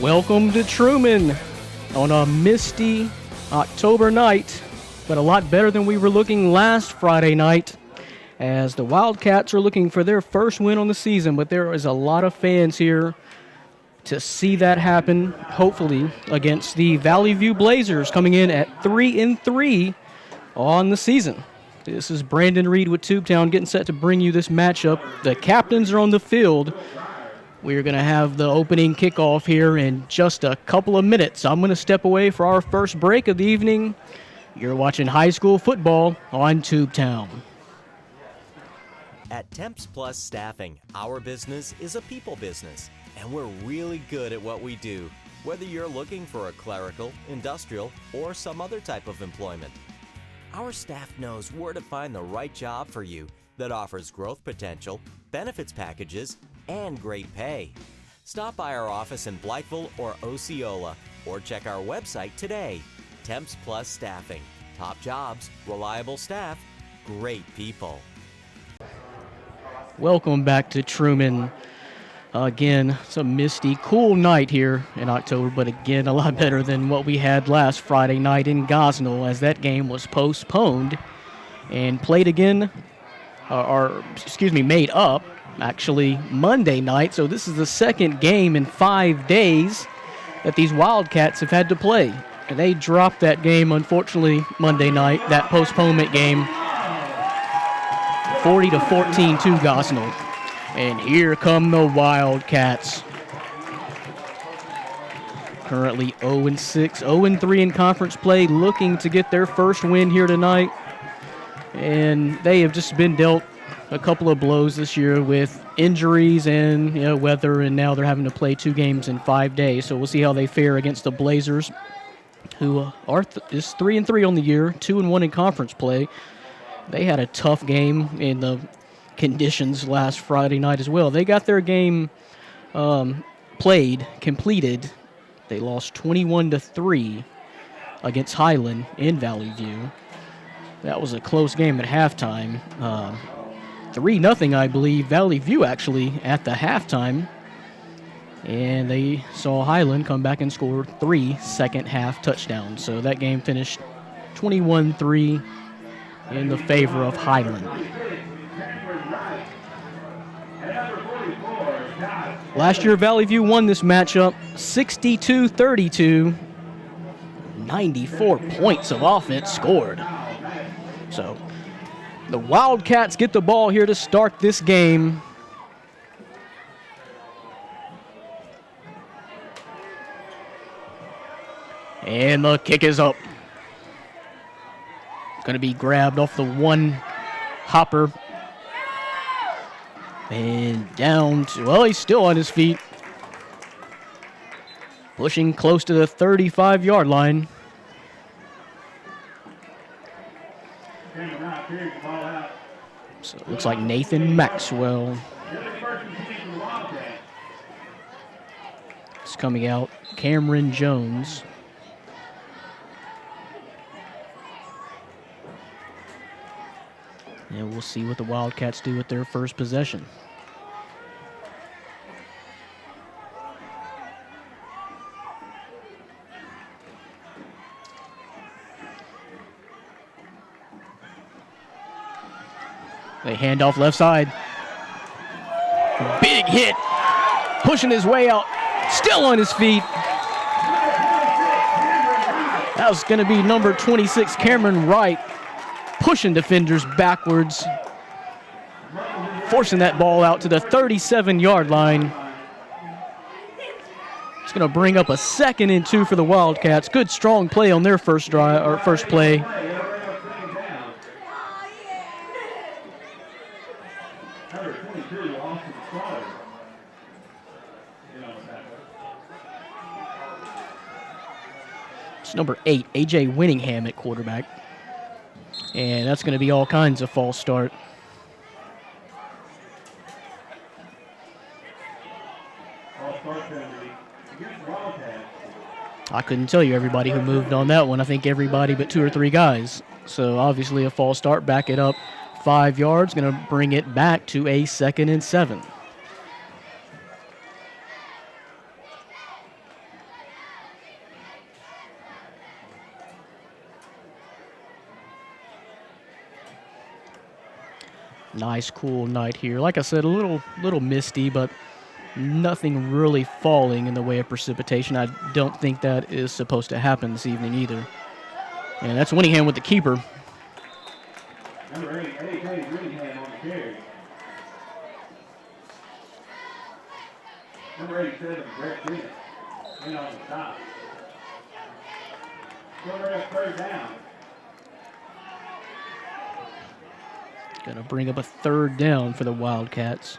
Welcome to Trumann on a misty October night, but a lot better than we were looking last Friday night, as the Wildcats are looking for their first win on the season, but there is a lot of fans here to see that happen, hopefully, against the Valley View Blazers coming in at 3-3 on the season. This is Brandon Reed with Tubetown getting set to bring you this matchup. The captains are on the field. We're going to have the opening kickoff here in just a couple of minutes. I'm going to step away for our first break of the evening. You're watching high school football on Tubetown. At Temps Plus Staffing, our business is a people business, and we're really good at what we do, whether you're looking for a clerical, industrial, or some other type of employment. Our staff knows where to find the right job for you that offers growth potential, benefits packages, and great pay. Stop by our office in Blytheville or Osceola, or check our website today. Temps Plus Staffing. Top jobs, reliable staff, great people. Welcome back to Trumann. Again, it's a misty, cool night here in October, but again, a lot better than what we had last Friday night in Gosnell, as that game was postponed and played again, made up, actually, Monday night. So this is the second game in 5 days that these Wildcats have had to play. And they dropped that game, unfortunately, Monday night, that postponement game, 40-14 to Gosnell. And here come the Wildcats. Currently 0-6, 0-3 in conference play, looking to get their first win here tonight. And they have just been dealt a couple of blows this year with injuries and weather, and now they're having to play 2 games in 5 days. So we'll see how they fare against the Blazers, who is 3-3 on the year, 2-1 in conference play. They had a tough game in the conditions last Friday night as well. They got their game completed. They lost 21-3 against Highland in Valley View. That was a close game at halftime. 3-0, I believe, Valley View actually at the halftime. And they saw Highland come back and score 3 second-half touchdowns. So that game finished 21-3 in the favor of Highland. Last year, Valley View won this matchup 62-32. 94 points of offense scored. So the Wildcats get the ball here to start this game. And the kick is up. Going to be grabbed off the one hopper. And down to, well, he's still on his feet. Pushing close to the 35-yard line. So it looks like Nathan Maxwell is coming out. Cameron Jones. And we'll see what the Wildcats do with their first possession. They hand off left side. Big hit. Pushing his way out. Still on his feet. That was going to be number 26, Cameron Wright, pushing defenders backwards, forcing that ball out to the 37-yard line. It's going to bring up a 2nd and 2 for the Wildcats. Good, strong play on their first drive or first play. It's number 8, A.J. Winningham at quarterback. And that's going to be all kinds of false start. I couldn't tell you everybody who moved on that one. I think everybody but 2 or 3 guys. So obviously a false start. Back it up 5 yards. Going to bring it back to a 2nd and 7. Nice, cool night here. Like I said, a little misty, but nothing really falling in the way of precipitation. I don't think that is supposed to happen this evening either. And that's Winningham with the keeper. Number 8, A.J. Winningham on the carry. Number 87, Brett Bennett, in on the stop. Number 8, third down. Going to bring up a third down for the Wildcats.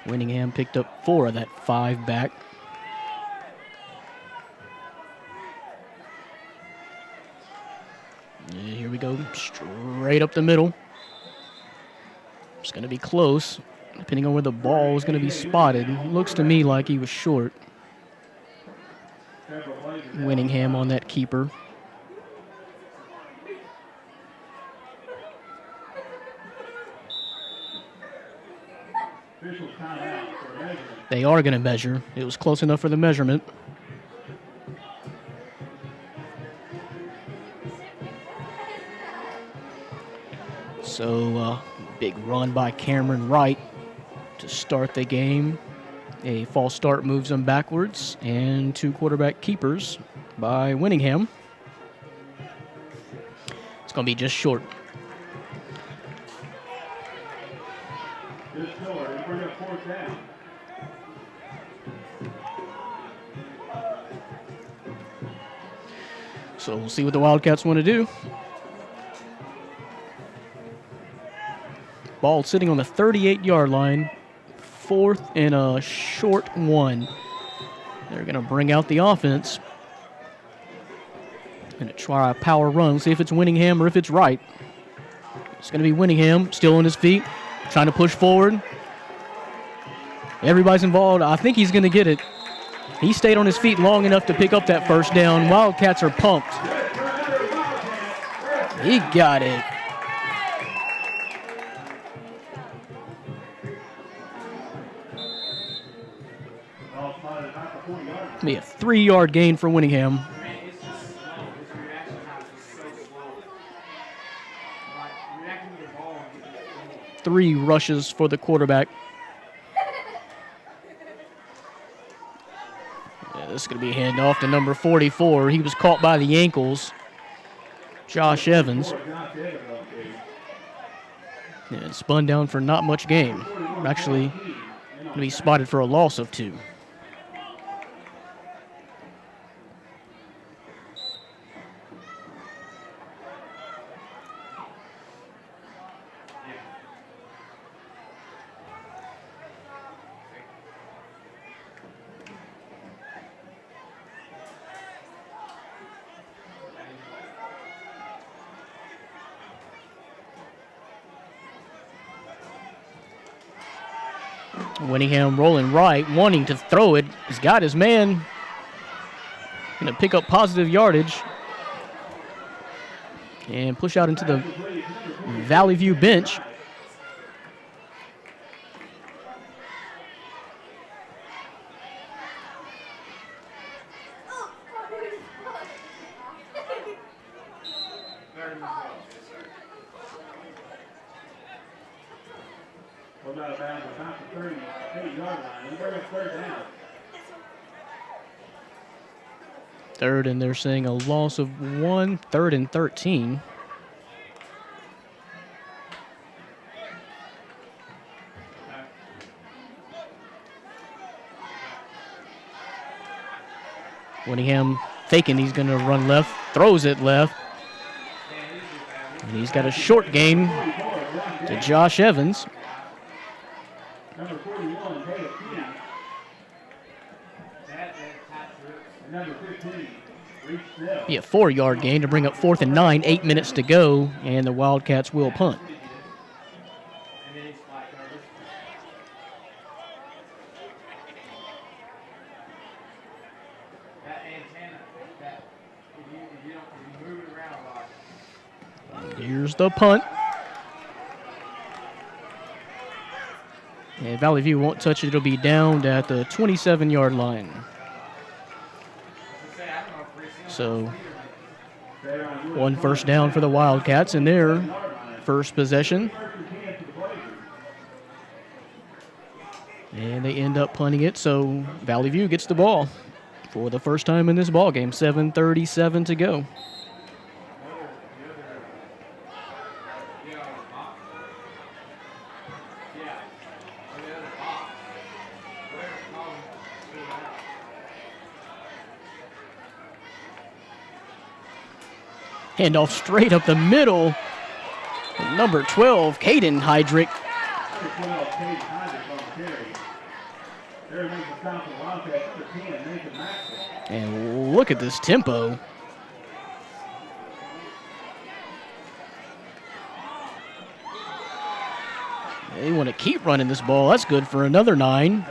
Winningham picked up 4 of that 5 back. And here we go, straight up the middle. It's going to be close, depending on where the ball is going to be spotted. Looks to me like he was short. Winningham on that keeper. They are going to measure. It was close enough for the measurement. So, big run by Cameron Wright to start the game. A false start moves them backwards, and 2 quarterback keepers by Winningham. It's going to be just short. Just short. They bring up 4th down. So we'll see what the Wildcats want to do. Ball sitting on the 38-yard line. 4th and a short 1. They're going to bring out the offense. Going to try a power run, see if it's Winningham or if it's Wright. It's going to be Winningham, still on his feet, trying to push forward. Everybody's involved. I think he's going to get it. He stayed on his feet long enough to pick up that first down. Wildcats are pumped. He got it. Be a 3-yard gain for Winningham. It's just slow. His reaction time is so slow. Like, reacting to the ball and getting it. 3 rushes for the quarterback. Yeah, this is going to be a handoff to number 44. He was caught by the ankles. Josh Evans. And spun down for not much gain. Actually, going to be spotted for a loss of 2. Winningham rolling right, wanting to throw it. He's got his man. Going to pick up positive yardage. And push out into the Valley View bench. Out of bounds about the 38-yard line. They bring up 3rd down. 3rd, and they're saying a loss of 1, 3rd and 13. Winningham faking, he's going to run left, throws it left. And he's got a short game to Josh Evans. Number 41, Taylor Key. And number 15, Reese Snell. Be a 4-yard gain to bring up 4th and 9, 8 minutes to go, and the Wildcats will punt. Here's the punt. And Valley View won't touch it. It'll be downed at the 27-yard line. I don't know if Reese So 1 first down for the Wildcats in their first possession. And they end up punting it, so Valley View gets the ball for the first time in this ball game. 7:37 to go. Handoff straight up the middle. Number 12, Caden Heydrich. And look at this tempo. They want to keep running this ball. That's good for another 9.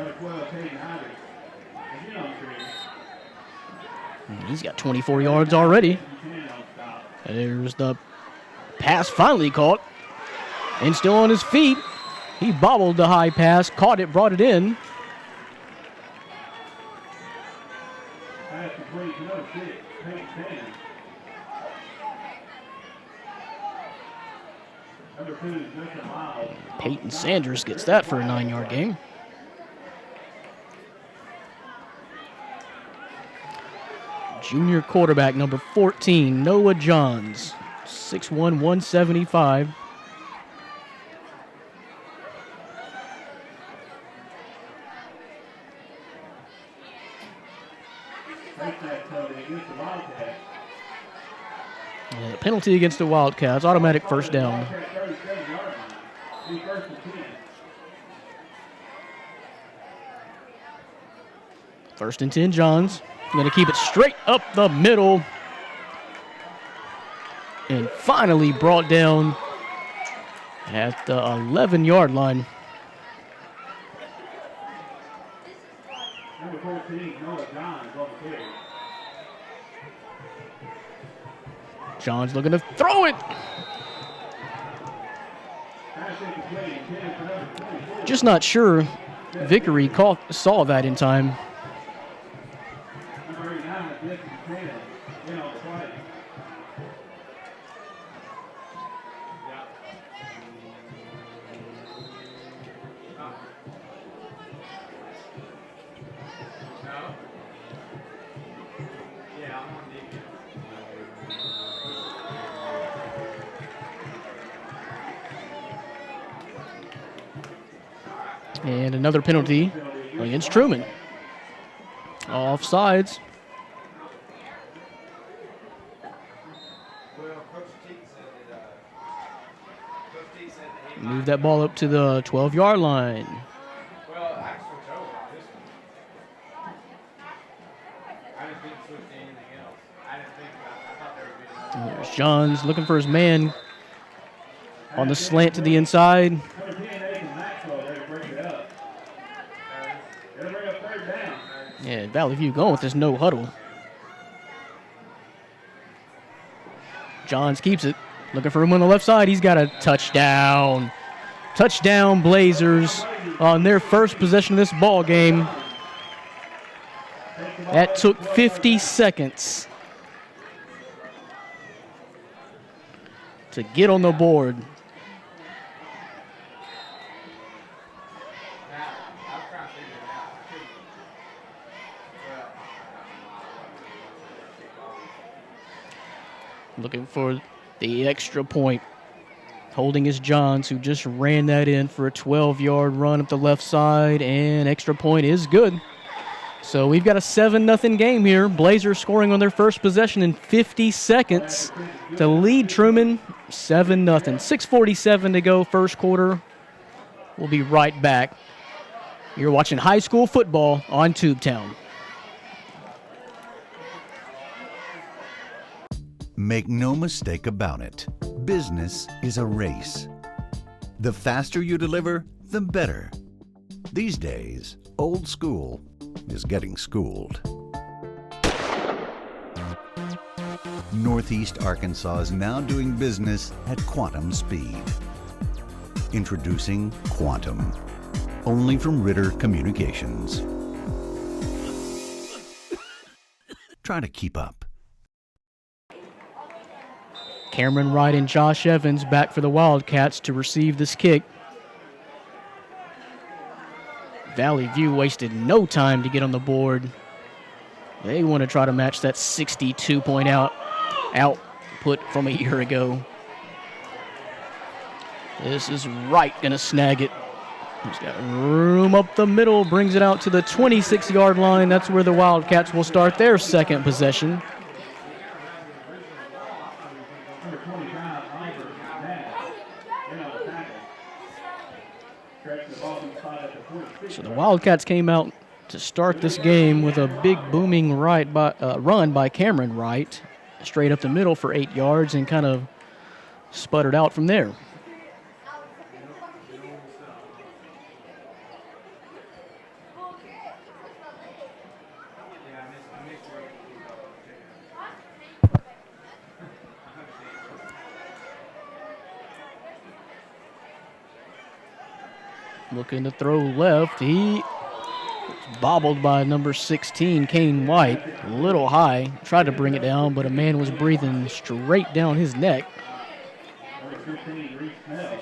He's got 24 yards already. There's the pass finally caught. And still on his feet. He bobbled the high pass, caught it, brought it in. Peyton Sanders gets that for a 9-yard gain. Junior quarterback number 14, Noah Johns, 6'1", 175. And a penalty against the Wildcats, automatic first down. First and 10, Johns. Going to keep it straight up the middle. And finally brought down at the 11-yard line. Number 14, Noah Johns on the carry. Johns looking to throw it. Just not sure Vickery saw that in time. And another penalty against Trumann. Offsides. Move that ball up to the 12-yard line. There's Johns looking for his man on the slant to the inside. Yeah, Valley View going with this no huddle. Johns keeps it. Looking for him on the left side. He's got a touchdown. Touchdown Blazers on their first possession of this ball game. That took 50 seconds to get on the board. Looking for the extra point. Holding is Johns, who just ran that in for a 12-yard run up the left side, and extra point is good. So we've got a 7-0 game here. Blazers scoring on their first possession in 50 seconds to lead Trumann 7-0. 6:47 to go, first quarter. We'll be right back. You're watching high school football on Tubetown. Make no mistake about it, business is a race. The faster you deliver, the better. These days, old school is getting schooled. Northeast Arkansas is now doing business at quantum speed. Introducing Quantum, only from Ritter Communications. Try to keep up. Cameron Wright and Josh Evans back for the Wildcats to receive this kick. Valley View wasted no time to get on the board. They want to try to match that 62-point output from a year ago. This is Wright going to snag it. He's got room up the middle, brings it out to the 26-yard line. That's where the Wildcats will start their second possession. Number 25, Oliver Nash, in on the tackle. Stretching the ball inside at the 46. So the Wildcats came out to start this game with a big booming run by Cameron Wright, straight up the middle for 8 yards and kind of sputtered out from there. Looking to throw left. He bobbled by number 16, Kane White. A little high. Tried to bring it down, but a man was breathing straight down his neck. Number 15, Reese Snell.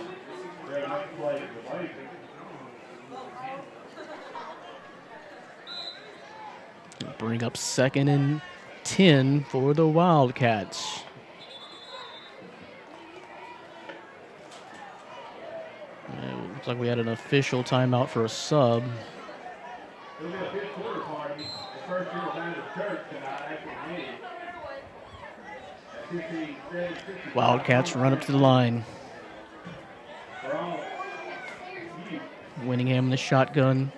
Red out the play for the Blazers. Bring up 2nd and 10 for the Wildcats. It looks like we had an official timeout for a sub. It'll be a big quarter party. The first year down to church tonight, actually made. 15, 7, Wildcats run up to the line. for all. Winningham in the shotgun.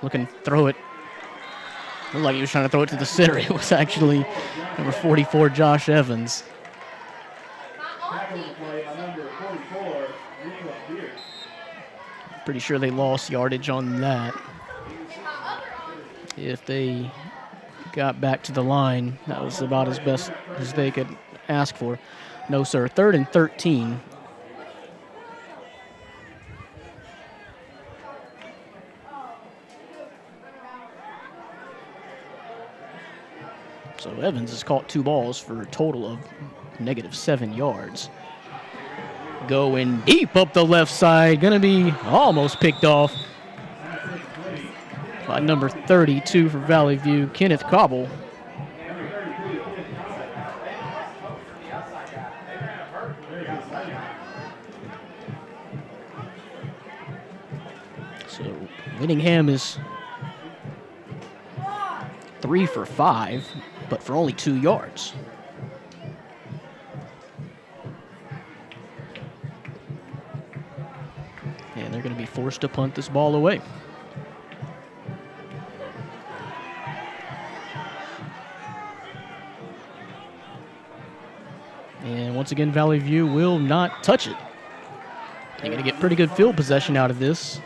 Looking to throw it. Looked like he was trying to throw it to the center. It was actually number 44, Josh Evans. Tackle the play by number 44, Nicholas Beard. Pretty sure they lost yardage on that. If they got back to the line, that was about as best as they could ask for. No, sir. 3rd and 13. So Evans has caught 2 balls for a total of -7 yards. Going deep up the left side. Going to be almost picked off by number 32 for Valley View, Kenneth Cobble. So Winningham is 3 for 5, but for only 2 yards. And they're going to be forced to punt this ball away. And once again, Valley View will not touch it. They're going to get pretty good field possession out of this.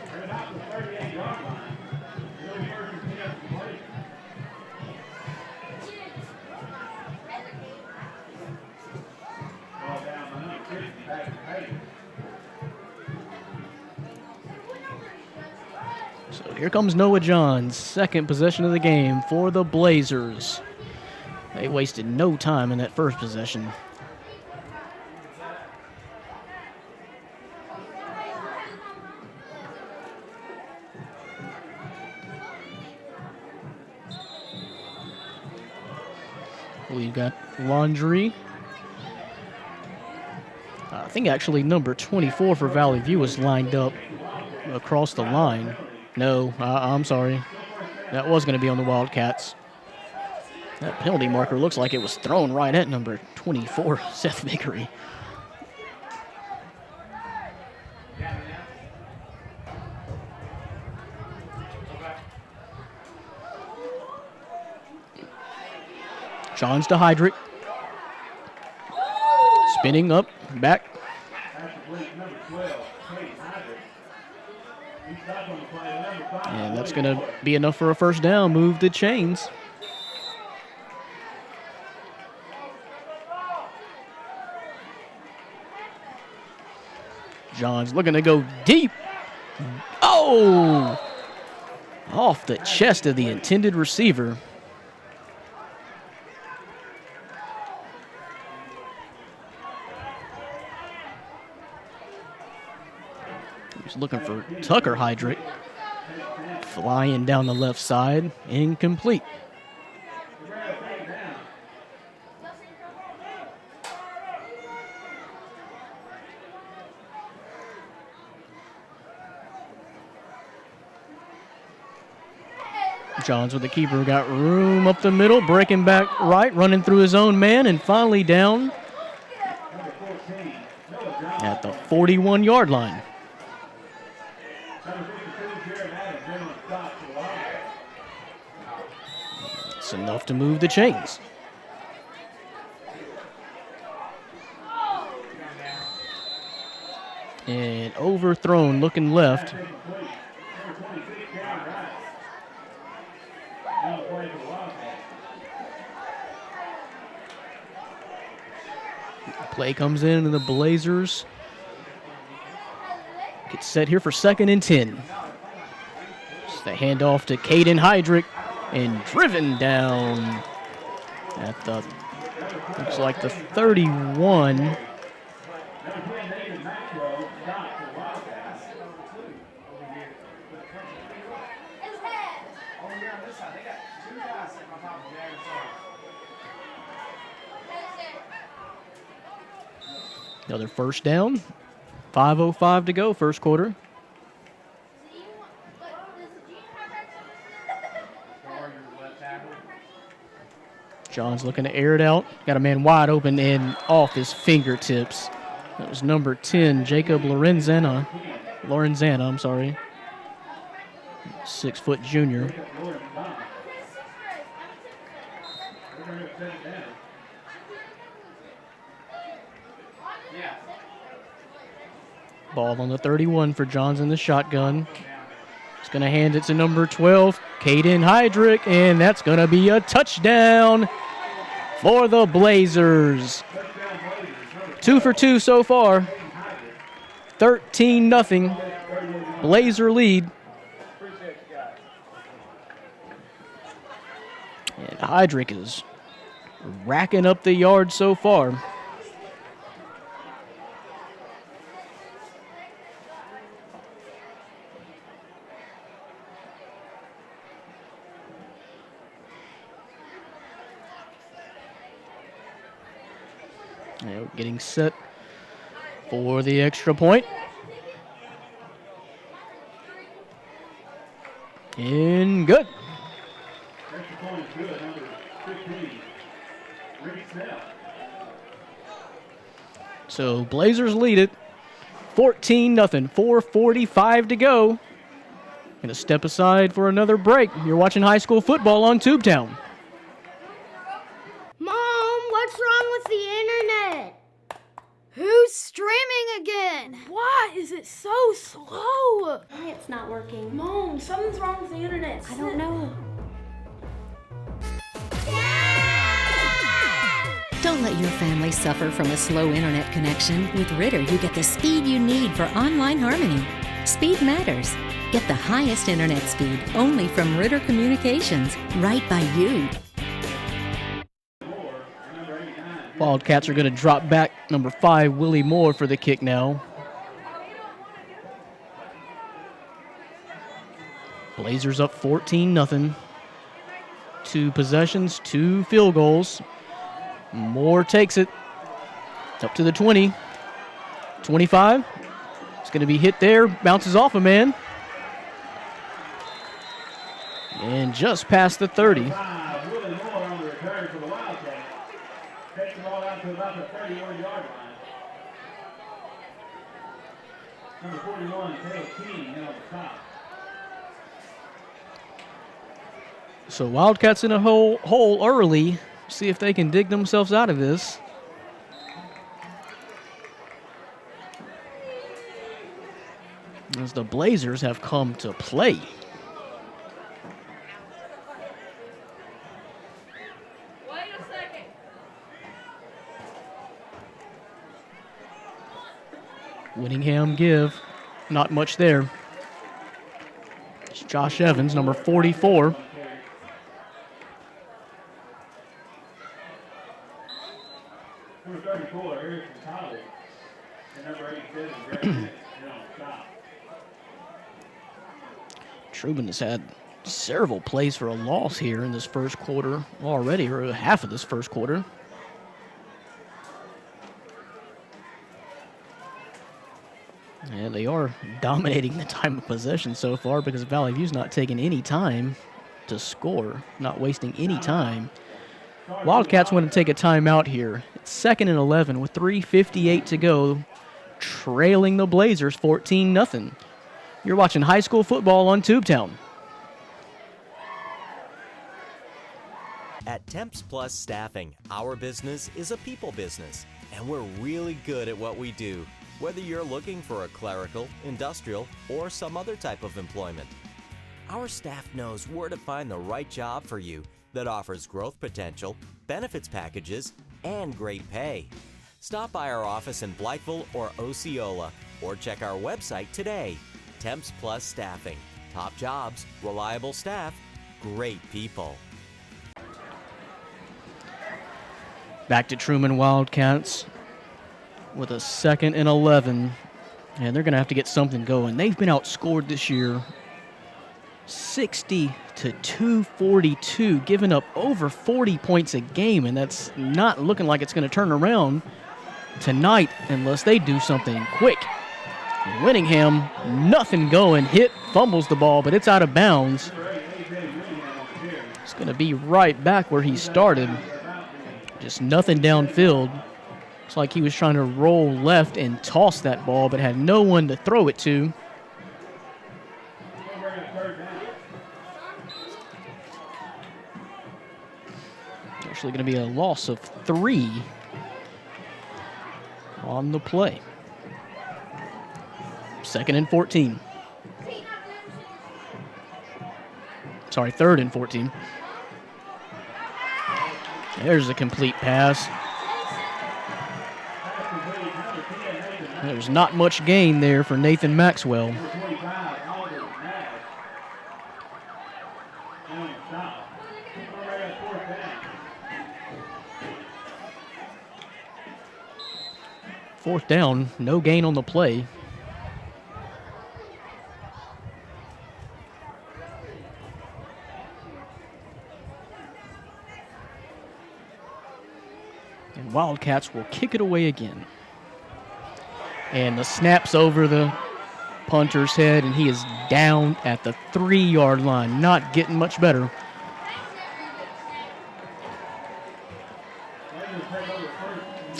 So here comes Noah Johns, second possession of the game for the Blazers. They wasted no time in that first possession. We've got Laundry. I think actually number 24 for Valley View was lined up across the line. No, I'm sorry. That was going to be on the Wildcats. That penalty marker looks like it was thrown right at number 24, Seth Vickery. Johns to Heydrich. Spinning up, back. And that's going to be enough for a first down. Move the chains. Johns looking to go deep. Oh! Off the chest of the intended receiver. He's looking for Tucker Heydrich. Flying down the left side, incomplete. Johns with the keeper, got room up the middle, breaking back right, running through his own man, and finally down at the 41-yard line. It's enough to move the chains. And overthrown, looking left. Play comes in, and the Blazers get set here for 2nd and 10. Just the handoff to Caden Heydrich, and driven down at the, looks like the 31. Another first down. 5:05 to go, first quarter. John's looking to air it out. Got a man wide open and off his fingertips. That was number 10, Jacob Lorenzana. I'm sorry. 6-foot junior. Ball on the 31 for Johns in the shotgun. He's going to hand it to number 12, Caden Heydrich, and that's going to be a touchdown for the Blazers. 2 for 2 so far. 13-0. Blazer lead. And Heydrich is racking up the yards so far. Getting set for the extra point. In good. Extra point is good, number 15, Ricky Snell. So Blazers lead it 14-0, 4:45 to go. Gonna step aside for another break. You're watching high school football on Tubetown. Mom, what's wrong with the internet? Who's streaming again? Why is it so slow? Why it's not working? Mom, something's wrong with the internet. I don't know. Don't let your family suffer from a slow internet connection. With Ritter, you get the speed you need for online harmony. Speed matters. Get the highest internet speed only from Ritter Communications, right by you. Wildcats are going to drop back. Number 5, Willie Moore, for the kick now. Blazers up 14-0. 2 possessions, 2 field goals. Moore takes it. It's up to the 20. 25. It's going to be hit there. Bounces off a man. And just past the 30. Willie Moore on the return for the Wildcats. Takes the ball out to about the 31-yard line. Number 41, Taylor King, in on the top. So Wildcats in a hole early. See if they can dig themselves out of this. As the Blazers have come to play. Whittingham give. Not much there. It's Josh Evans, number 44. Number 34, Eric Tyler. And number 87, Greg Smith, in on the top. Trumann has had several plays for a loss here in this first quarter already, or half of this first quarter. And they are dominating the time of possession so far because Valley View's not taking any time to score, not wasting any time. Wildcats want to take a timeout here. It's 2nd and 11 with 3:58 to go, trailing the Blazers 14-0. You're watching high school football on Tubetown. At Temps Plus Staffing, our business is a people business, and we're really good at what we do, whether you're looking for a clerical, industrial, or some other type of employment. Our staff knows where to find the right job for you that offers growth potential, benefits packages, and great pay. Stop by our office in Blytheville or Osceola, or check our website today. Temps Plus Staffing. Top jobs, reliable staff, great people. Back to Trumann Wildcats with a 2nd and 11. And they're going to have to get something going. They've been outscored this year 60-242, giving up over 40 points a game, and that's not looking like it's going to turn around tonight unless they do something quick. Winningham, nothing going, fumbles the ball, but it's out of bounds. It's going to be right back where he started. Just nothing downfield. It's like he was trying to roll left and toss that ball, but had no one to throw it to. Actually going to be a loss of 3 on the play. 2nd and 14. Sorry, 3rd and 14. There's a complete pass. There's not much gain there for Nathan Maxwell. Fourth down, no gain on the play. And Wildcats will kick it away again. And the snap's over the punter's head, and he is down at the 3-yard line. Not getting much better.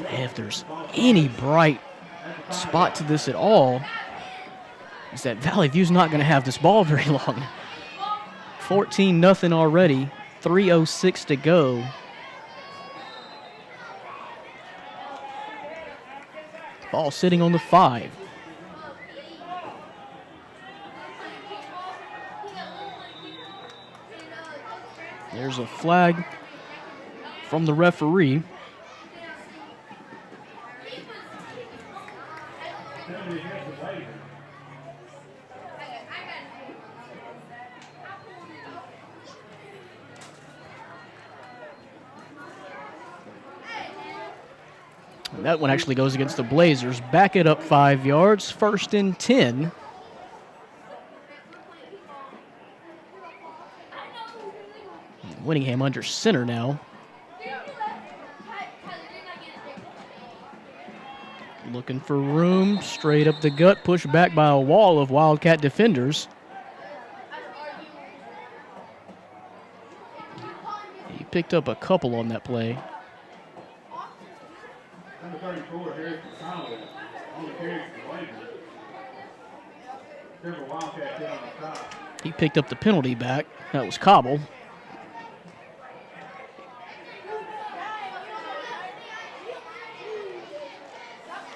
If there's any bright spot to this at all, is that Valley View's not going to have this ball very long. 14-0 already, 3:06 to go. Ball sitting on the 5. There's a flag from the referee. And that one actually goes against the Blazers. Back it up 5 yards, 1st and 10. Winningham under center now. Looking for room, straight up the gut, pushed back by a wall of Wildcat defenders. He picked up a couple on that play. Number 34, Harrison Conway, on the carry for the Blazers. Several Wildcats hit on the top. He picked up the penalty back. That was Cobble.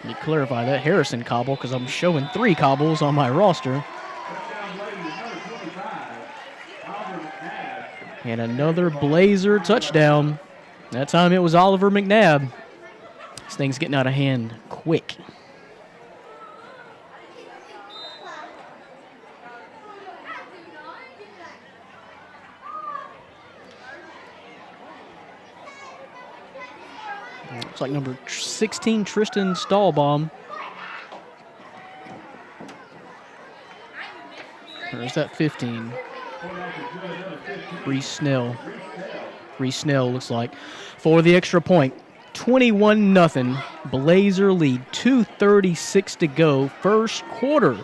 Let me clarify that, Harrison Cobble, because I'm showing 3 Cobbles on my roster. And another Blazer touchdown. That time it was Oliver McNabb. This thing's getting out of hand quick. Looks like number 16, Tristan Stahlbaum. Or is that 15? Reese Snell. Reese Snell looks like. For the extra point. 21-0. Blazer lead. 2:36 to go. First quarter.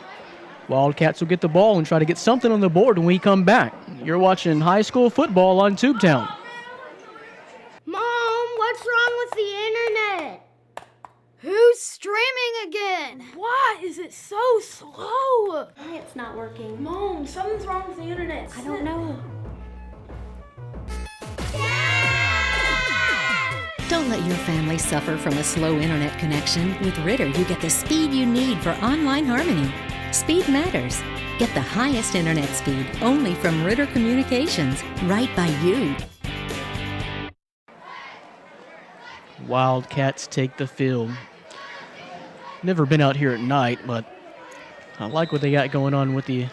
Wildcats will get the ball and try to get something on the board when we come back. You're watching high school football on Tubetown. Mom, what's wrong with the internet? Who's streaming again? Why is it so slow? Why it's not working? Mom, something's wrong with the internet. I don't know. Don't let your family suffer from a slow internet connection. With Ritter, you get the speed you need for online harmony. Speed matters. Get the highest internet speed only from Ritter Communications, right by you. Wildcats take the field. Never been out here at night, but I like what they got going on with the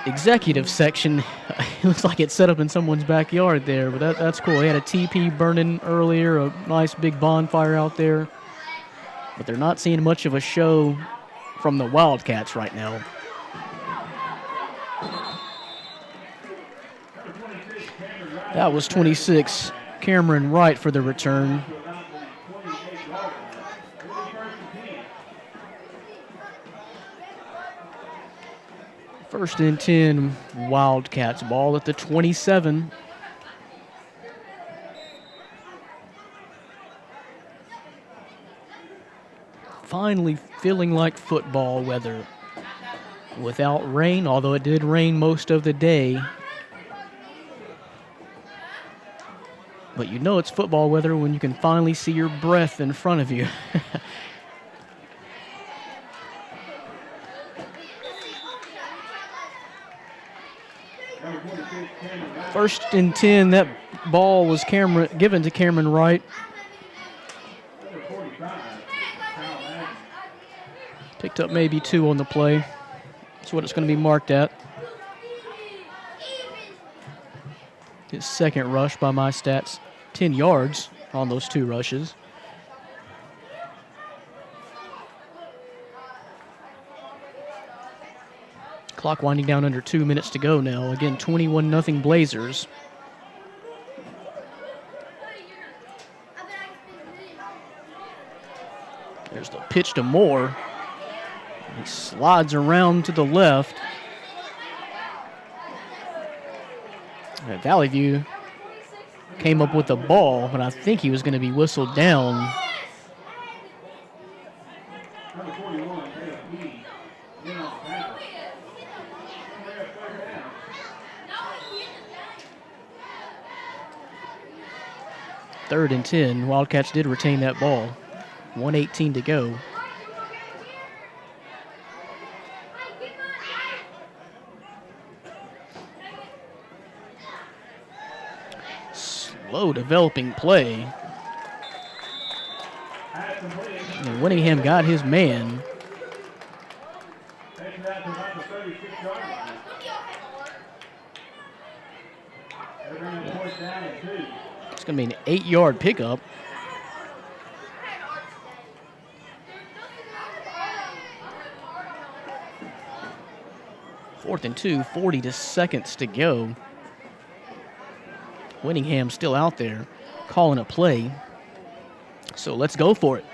executive section. It looks like it's set up in someone's backyard there, but that's cool. They had a TP burning earlier, a nice big bonfire out there. But they're not seeing much of a show from the Wildcats right now. That was 26. Cameron Wright for the return. First and 10, Wildcats. Ball at the 27. Finally feeling like football weather. Without rain, although it did rain most of the day. But you know it's football weather when you can finally see your breath in front of you. First and 10, that ball was given to Cameron Wright. Picked up maybe 2 on the play. That's what it's going to be marked at. His second rush by my stats. 10 yards on those 2 rushes. Clock winding down under 2 minutes to go now. Again, 21-0 Blazers. There's the pitch to Moore. He slides around to the left. Valley View came up with the ball, but I think he was going to be whistled down. Third and 10. Wildcats did retain that ball. 1:18 to go. Slow developing play. And Winningham got his man. It's going to be an 8-yard pickup. Fourth and 2, 40 seconds to go. Winningham still out there calling a play. So let's go for it.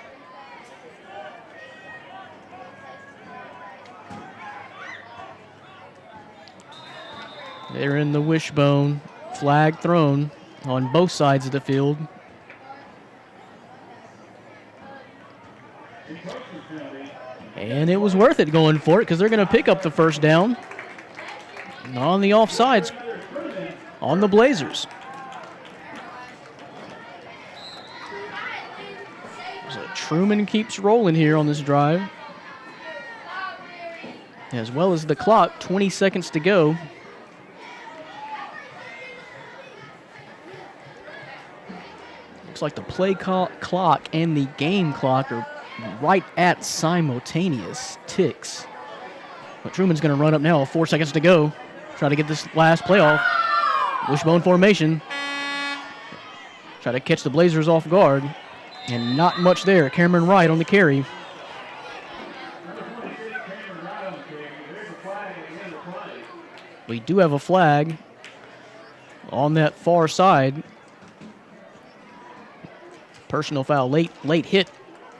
They're in the wishbone. Flag thrown on both sides of the field. And it was worth it going for it because they're going to pick up the first down. On the offsides on the Blazers. So Trumann keeps rolling here on this drive. As well as the clock, 20 seconds to go. Looks like the play clock and the game clock are right at simultaneous ticks. But Trumann's going to run up now, 4 seconds to go. Try to get this last play off. Wishbone formation. Try to catch the Blazers off guard. And not much there. Cameron Wright on the carry. We do have a flag on that far side. Personal foul, late hit,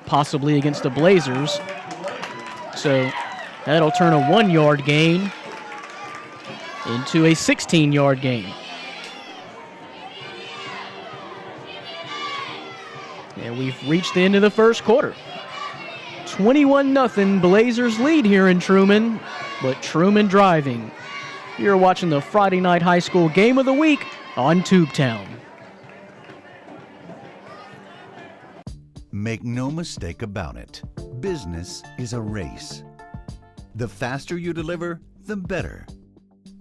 possibly against the Blazers. So that'll turn a 1-yard gain into a 16-yard gain. And we've reached the end of the first quarter. 21-0 Blazers lead here in Trumann, but Trumann driving. You're watching the Friday night high school game of the week on Tubetown. Make no mistake about it. Business is a race. The faster you deliver, the better.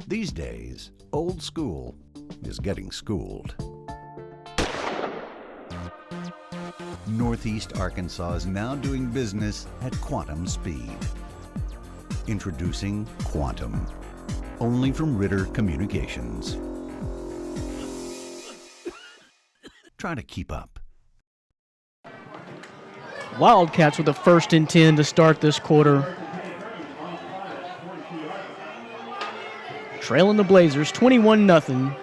These days, old school is getting schooled. Northeast Arkansas is now doing business at quantum speed. Introducing Quantum, only from Ritter Communications. Try to keep up. Wildcats with a 1st and 10 to start this quarter. Trailing the Blazers 21-0.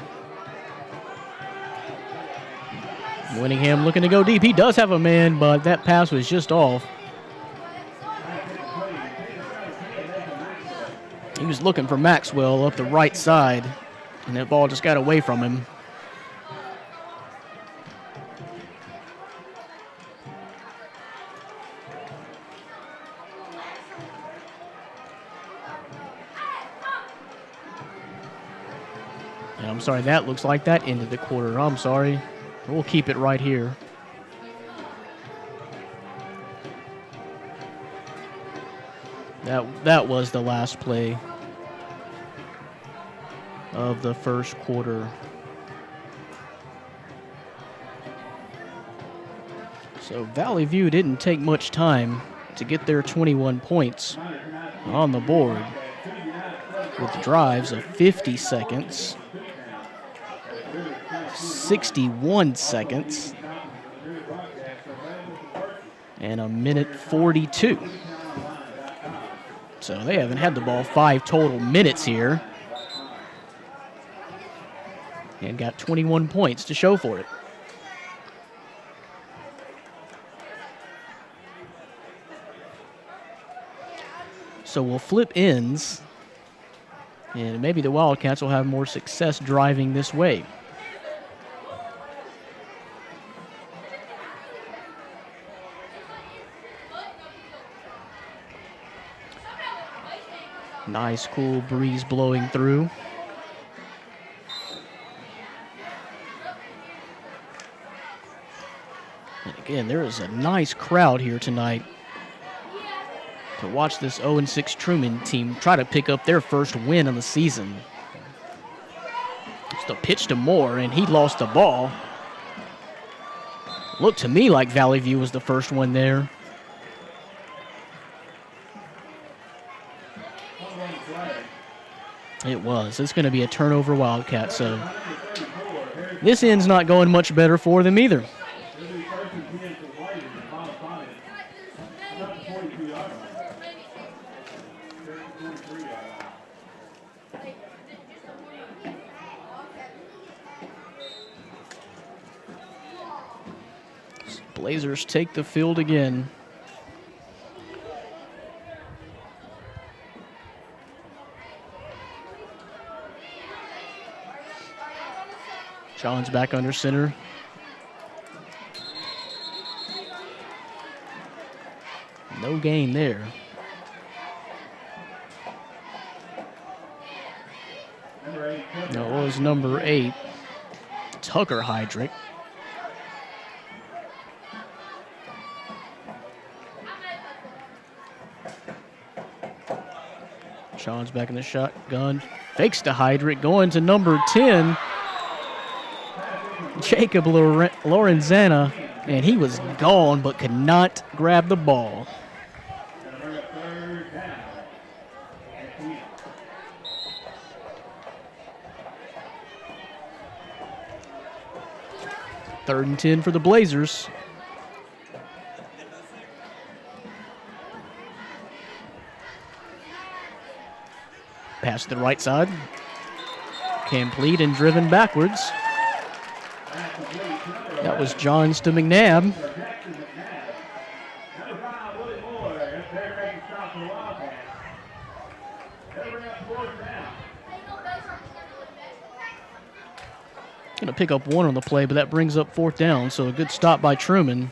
Winningham looking to go deep. He does have a man, but that pass was just off. He was looking for Maxwell up the right side, and that ball just got away from him. And I'm sorry, that looks like that ended the quarter. I'm sorry. We'll keep it right here. That was the last play of the first quarter. So Valley View didn't take much time to get their 21 points on the board with drives of 50 seconds. 61 seconds, and a minute 42. So they haven't had the ball 5 total minutes here, and got 21 points to show for it. So we'll flip ends, and maybe the Wildcats will have more success driving this way. Nice cool breeze blowing through. And again, there is a nice crowd here tonight to watch this 0-6 Trumann team try to pick up their first win of the season. Just a pitch to Moore, and he lost the ball. Looked to me like Valley View was the first one there. It was. It's going to be a turnover Wildcat, so this end's not going much better for them either. Blazers take the field again. John's back under center. No gain there. No, it was number 8, Tucker Heydrich. Sean's back in the shotgun. Fakes to Heydrich, going to number 10, Jacob Lorenzana, and he was gone but could not grab the ball. Third and 10 for the Blazers. Pass to the right side. Complete and driven backwards. That was Johns to McNabb. Going to pick up one on the play, but that brings up 4th down, so a good stop by Trumann.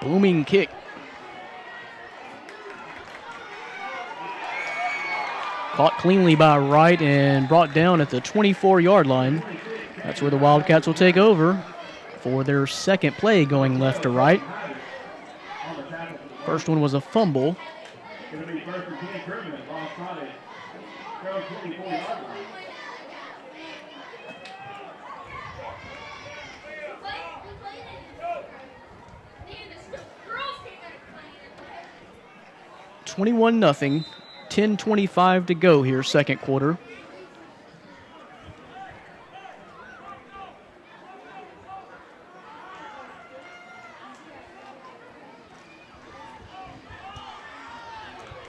Booming kick. Caught cleanly by Wright and brought down at the 24-yard line. That's where the Wildcats will take over for their second play going left to right. First one was a fumble. It'll be first and 10 Trumann. Ball spotted. 24-yard line. $21-0. 10:25 to go here, second quarter.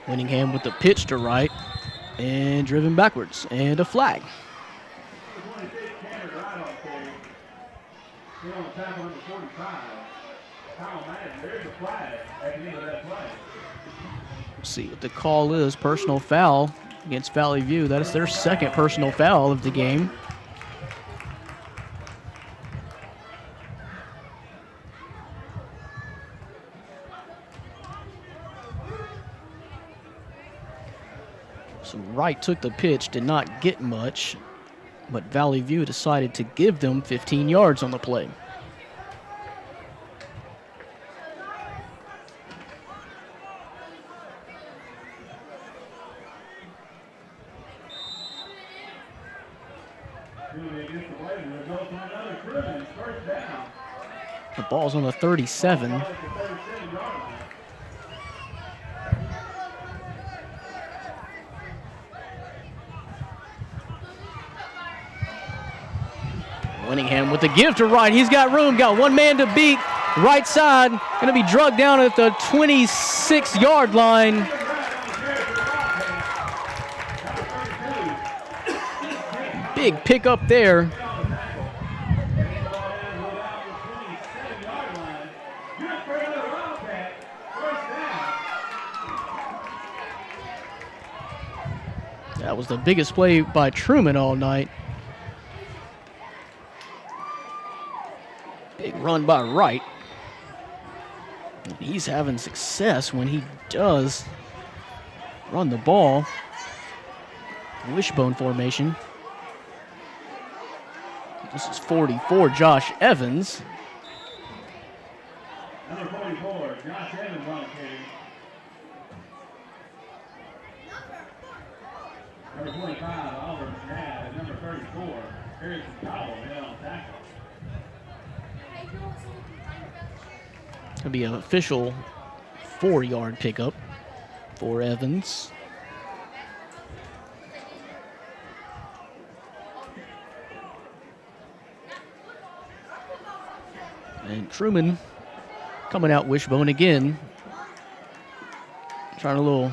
Winningham with the pitch to right and driven backwards and a flag. See what the call is. Personal foul against Valley View. That is their second personal foul of the game. So Wright took the pitch, did not get much, but Valley View decided to give them 15 yards on the play. The ball's on the 37. Winningham with the give to Wright. He's got room, got one man to beat. Right side, going to be drugged down at the 26-yard line. Big pick up there. That was the biggest play by Trumann all night. Big run by Wright. And he's having success when he does run the ball. Wishbone formation. This is 44, Josh Evans. Number 44, Josh Evans on the carry. Number 25, Oliver McNabb, and number 34, Harrison Cowell, in on tackle. It'll be an official 4-yard pickup for Evans. And Trumann coming out wishbone again. Trying a little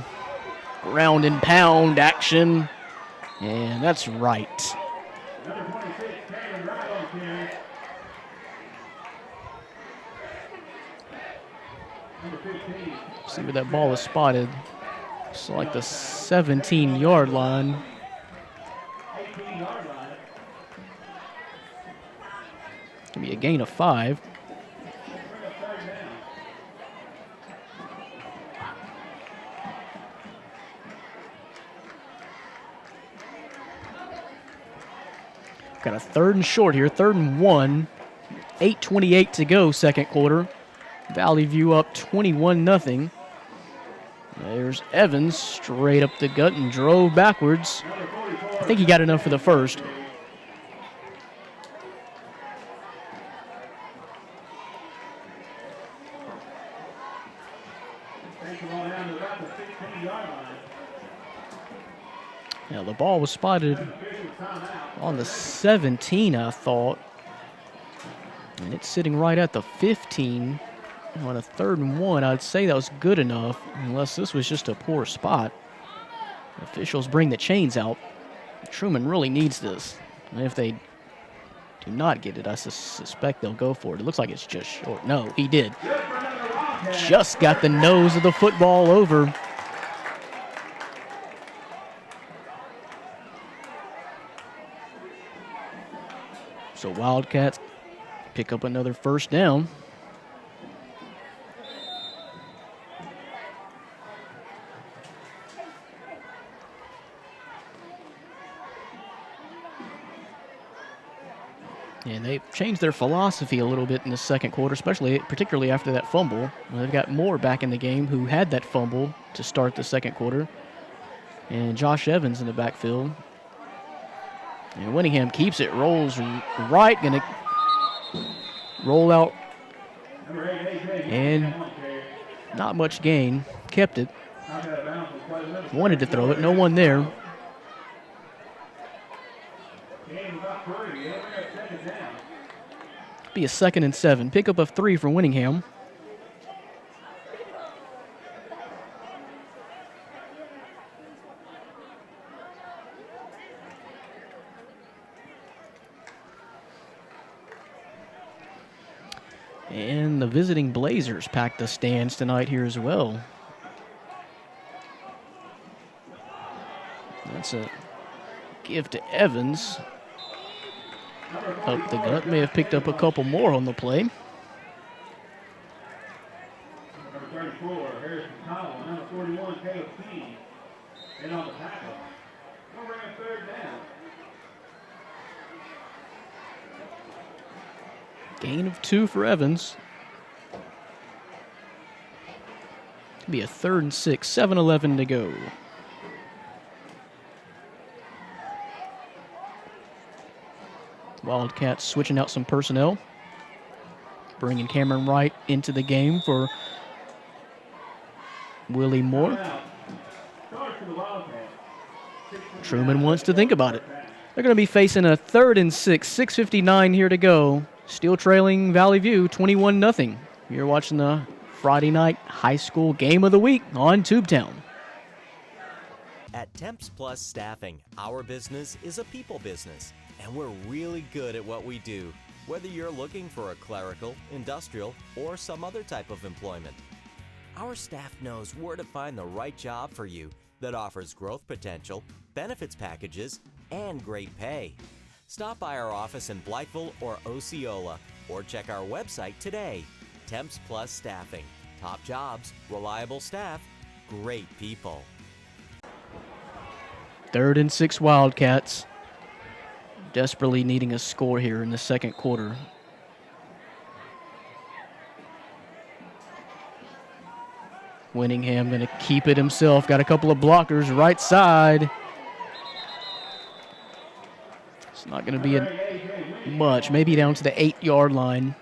ground and pound action. And that's right. Number 26, Cameron Wright on the carry. Number 15. See where that ball is spotted. It's like the 17-yard line. 18-yard line. Gonna be a gain of 5. Got a 3rd and short here, 3rd and 1. 8:28 to go, second quarter. Valley View up 21-0. There's Evans straight up the gut and drove backwards. I think he got enough for the first. Now, the ball was spotted on the 17, I thought. And it's sitting right at the 15 on a 3rd and 1. I'd say that was good enough, unless this was just a poor spot. Officials bring the chains out. Trumann really needs this. And if they do not get it, I suspect they'll go for it. It looks like it's just short. No, he did. Just got the nose of the football over. So Wildcats pick up another first down. And they've changed their philosophy a little bit in the second quarter, particularly after that fumble. They've got Moore back in the game, who had that fumble to start the second quarter. And Josh Evans in the backfield. And Winningham keeps it, rolls right, going to roll out. And not much gain, kept it. Wanted to throw it, no one there. Be a 2nd and 7. Pickup of 3 for Winningham. And the visiting Blazers pack the stands tonight here as well. That's a give to Evans. Up the gut. May have picked up a couple more on the play. Number 34, Harrison Connell. Number 41, Caleb Key. And on the tackle. We'll bring a 3rd down. Gain of 2 for Evans. Be a 3rd and 6. 7:11 to go. Wildcats switching out some personnel. Bringing Cameron Wright into the game for Willie Moore. Trumann wants to think about it. They're going to be facing a 3rd and 6. 6:59 here to go. Still trailing Valley View 21-0. You're watching the Friday night high school game of the week on Tubetown. At Temps Plus Staffing, our business is a people business, and we're really good at what we do, whether you're looking for a clerical, industrial, or some other type of employment. Our staff knows where to find the right job for you that offers growth potential, benefits packages, and great pay. Stop by our office in Blytheville or Osceola, or check our website today. Temps Plus Staffing. Top jobs, reliable staff, great people. 3rd and 6 Wildcats. Desperately needing a score here in the second quarter. Winningham going to keep it himself. Got a couple of blockers right side. It's not going to be much. Maybe down to the 8-yard line.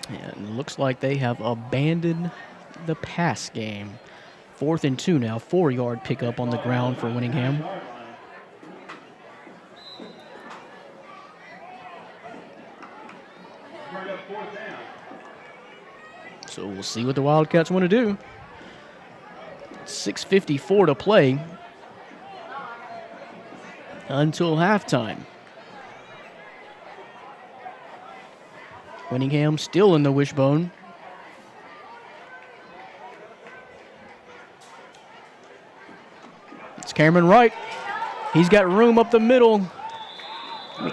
And it looks like they have abandoned the pass game. 4th and 2 now. 4-yard pickup on the ground for Winningham. So we'll see what the Wildcats want to do. 6:54 to play until halftime. Winningham still in the wishbone. It's Cameron Wright. He's got room up the middle.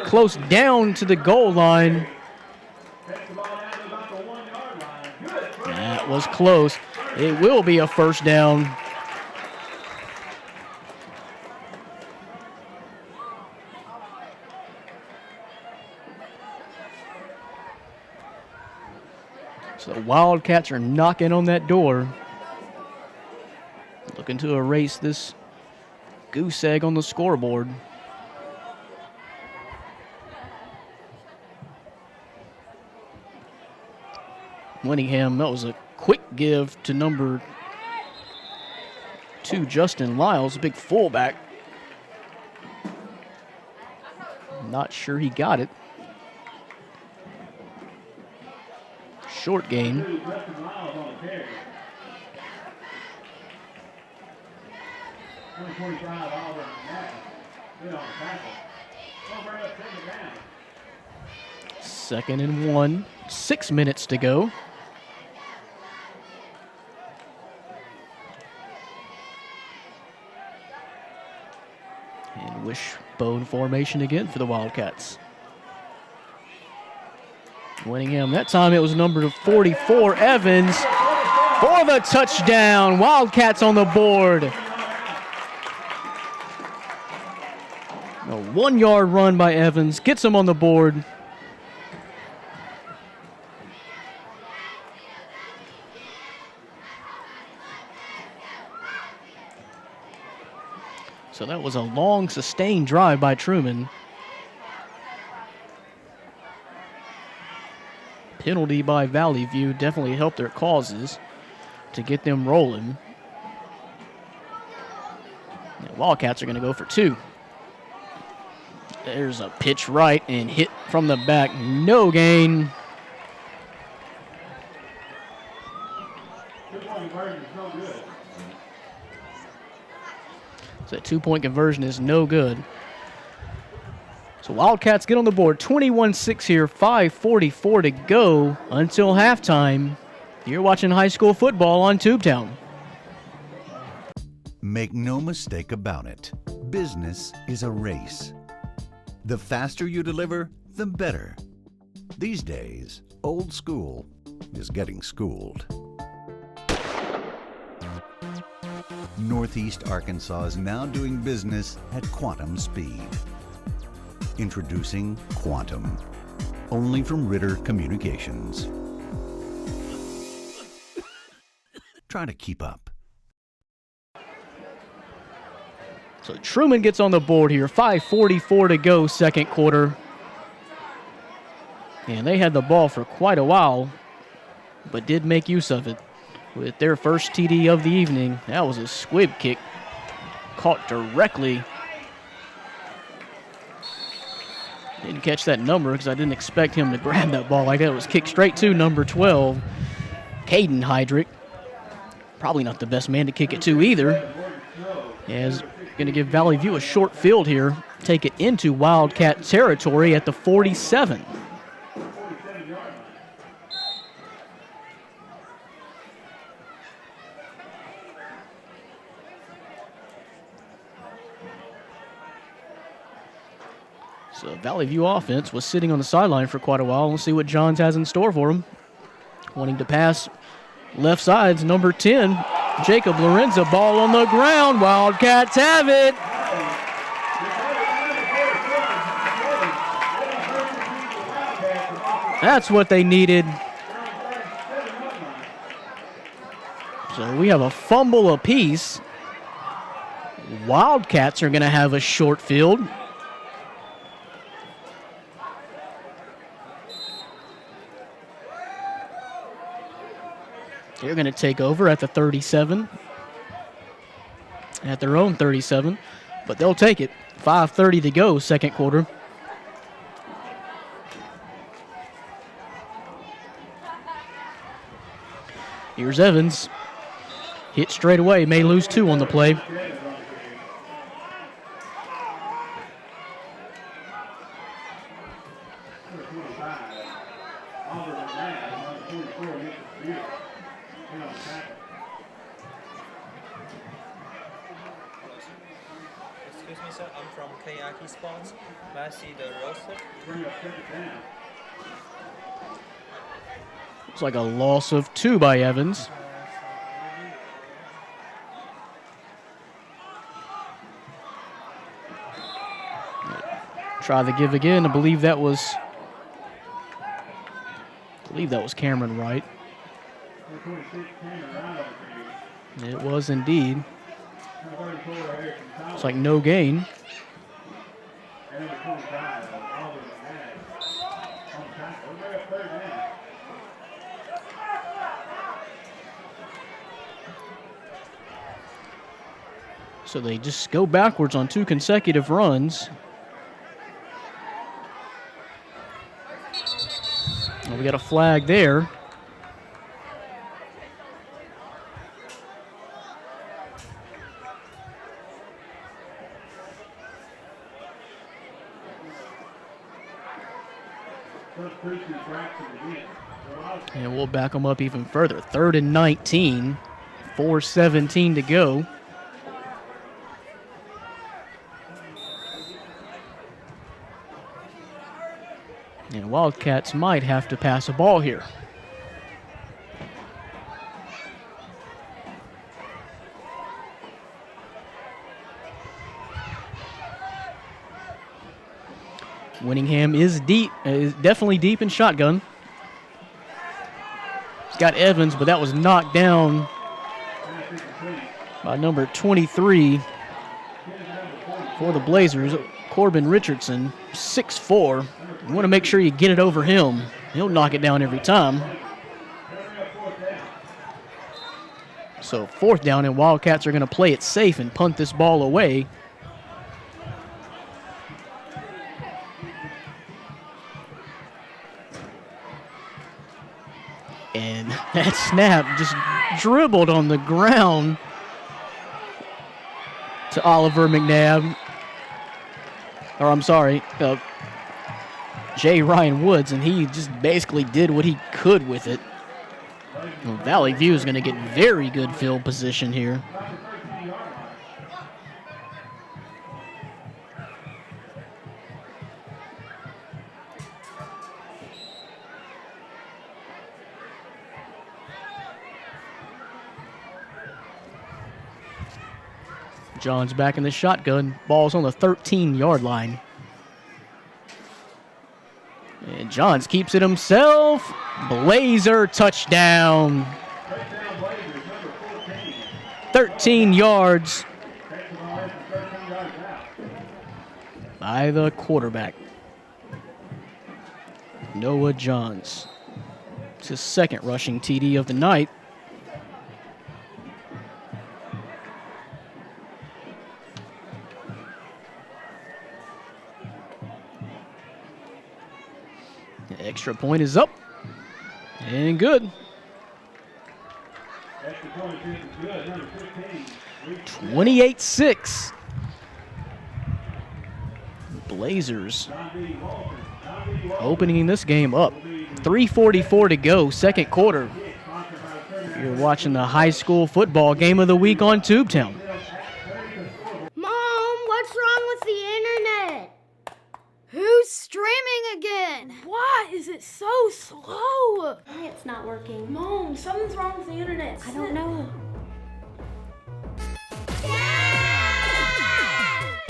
Close down to the goal line. That was close. It will be a first down. So the Wildcats are knocking on that door, looking to erase this goose egg on the scoreboard. Winningham, that was a quick give to number to Justin Lyles, a big fullback. Not sure he got it. Short gain. Justin Lyles on the carry. Number 25, Oliver Madden. Good on the tackle. Don't bring up second down. 2nd and 1. 6 minutes to go. And wishbone formation again for the Wildcats. Winning him. That time it was number 44, Evans, for the touchdown. Wildcats on the board. A 1-yard run by Evans gets him on the board. So that was a long, sustained drive by Trumann. Penalty by Valley View definitely helped their causes to get them rolling. The Wildcats are going to go for 2. There's a pitch right and hit from the back. No gain. So that 2-point conversion is no good. So Wildcats get on the board. 21-6 here, 5:44 to go until halftime. You're watching high school football on Tubetown. Make no mistake about it. Business is a race. The faster you deliver, the better. These days, old school is getting schooled. Northeast Arkansas is now doing business at quantum speed. Introducing Quantum, only from Ritter Communications. Try to keep up. So Trumann gets on the board here. 5:44 to go, second quarter. And they had the ball for quite a while, but did make use of it with their first TD of the evening. That was a squib kick, caught directly. Didn't catch that number because I didn't expect him to grab that ball like that. It was kicked straight to number 12, Caden Heydrich. Probably not the best man to kick it to either. As going to give Valley View a short field here. Take it into Wildcat territory at the 47. So Valley View offense was sitting on the sideline for quite a while. We'll see what Johns has in store for them. Wanting to pass left side's number 10, Jacob Lorenza. Ball on the ground. Wildcats have it. That's what they needed. So we have a fumble apiece. Wildcats are going to have a short field. They're going to take over at the 37, at their own 37, but they'll take it. 5:30 to go, second quarter. Here's Evans. Hit straight away, may lose 2 on the play. Excuse me, sir. I'm from Kayaki Sports. May I see the roster? It's like a loss of 2 by Evans. Try the give again. I believe that was Cameron Wright. It was indeed. It's like no gain. So they just go backwards on 2 consecutive runs. Well, we got a flag there. And we'll back them up even further. 3rd and 19, 4:17 to go. And Wildcats might have to pass a ball here. Winningham is deep, is definitely deep in shotgun. He's got Evans, but that was knocked down by number 23 for the Blazers, Corbin Richardson, 6'4". You want to make sure you get it over him. He'll knock it down every time. So 4th down, and Wildcats are going to play it safe and punt this ball away. And that snap just dribbled on the ground to Oliver McNabb. Or I'm sorry, J. Ryan Woods, and he just basically did what he could with it. Well, Valley View is going to get very good field position here. John's back in the shotgun. Ball's on the 13-yard line. And Johns keeps it himself. Blazer touchdown. 13 yards by the quarterback, Noah Johns. It's his 2nd rushing TD of the night. The extra point is up and good. 28-6. Blazers opening this game up. 3:44 to go, 2nd quarter. You're watching the high school football game of the week on Tubetown. Mom, what's wrong with the internet? Who's streaming again? Why is it so slow? Why it's not working? Mom, something's wrong with the internet. I don't know.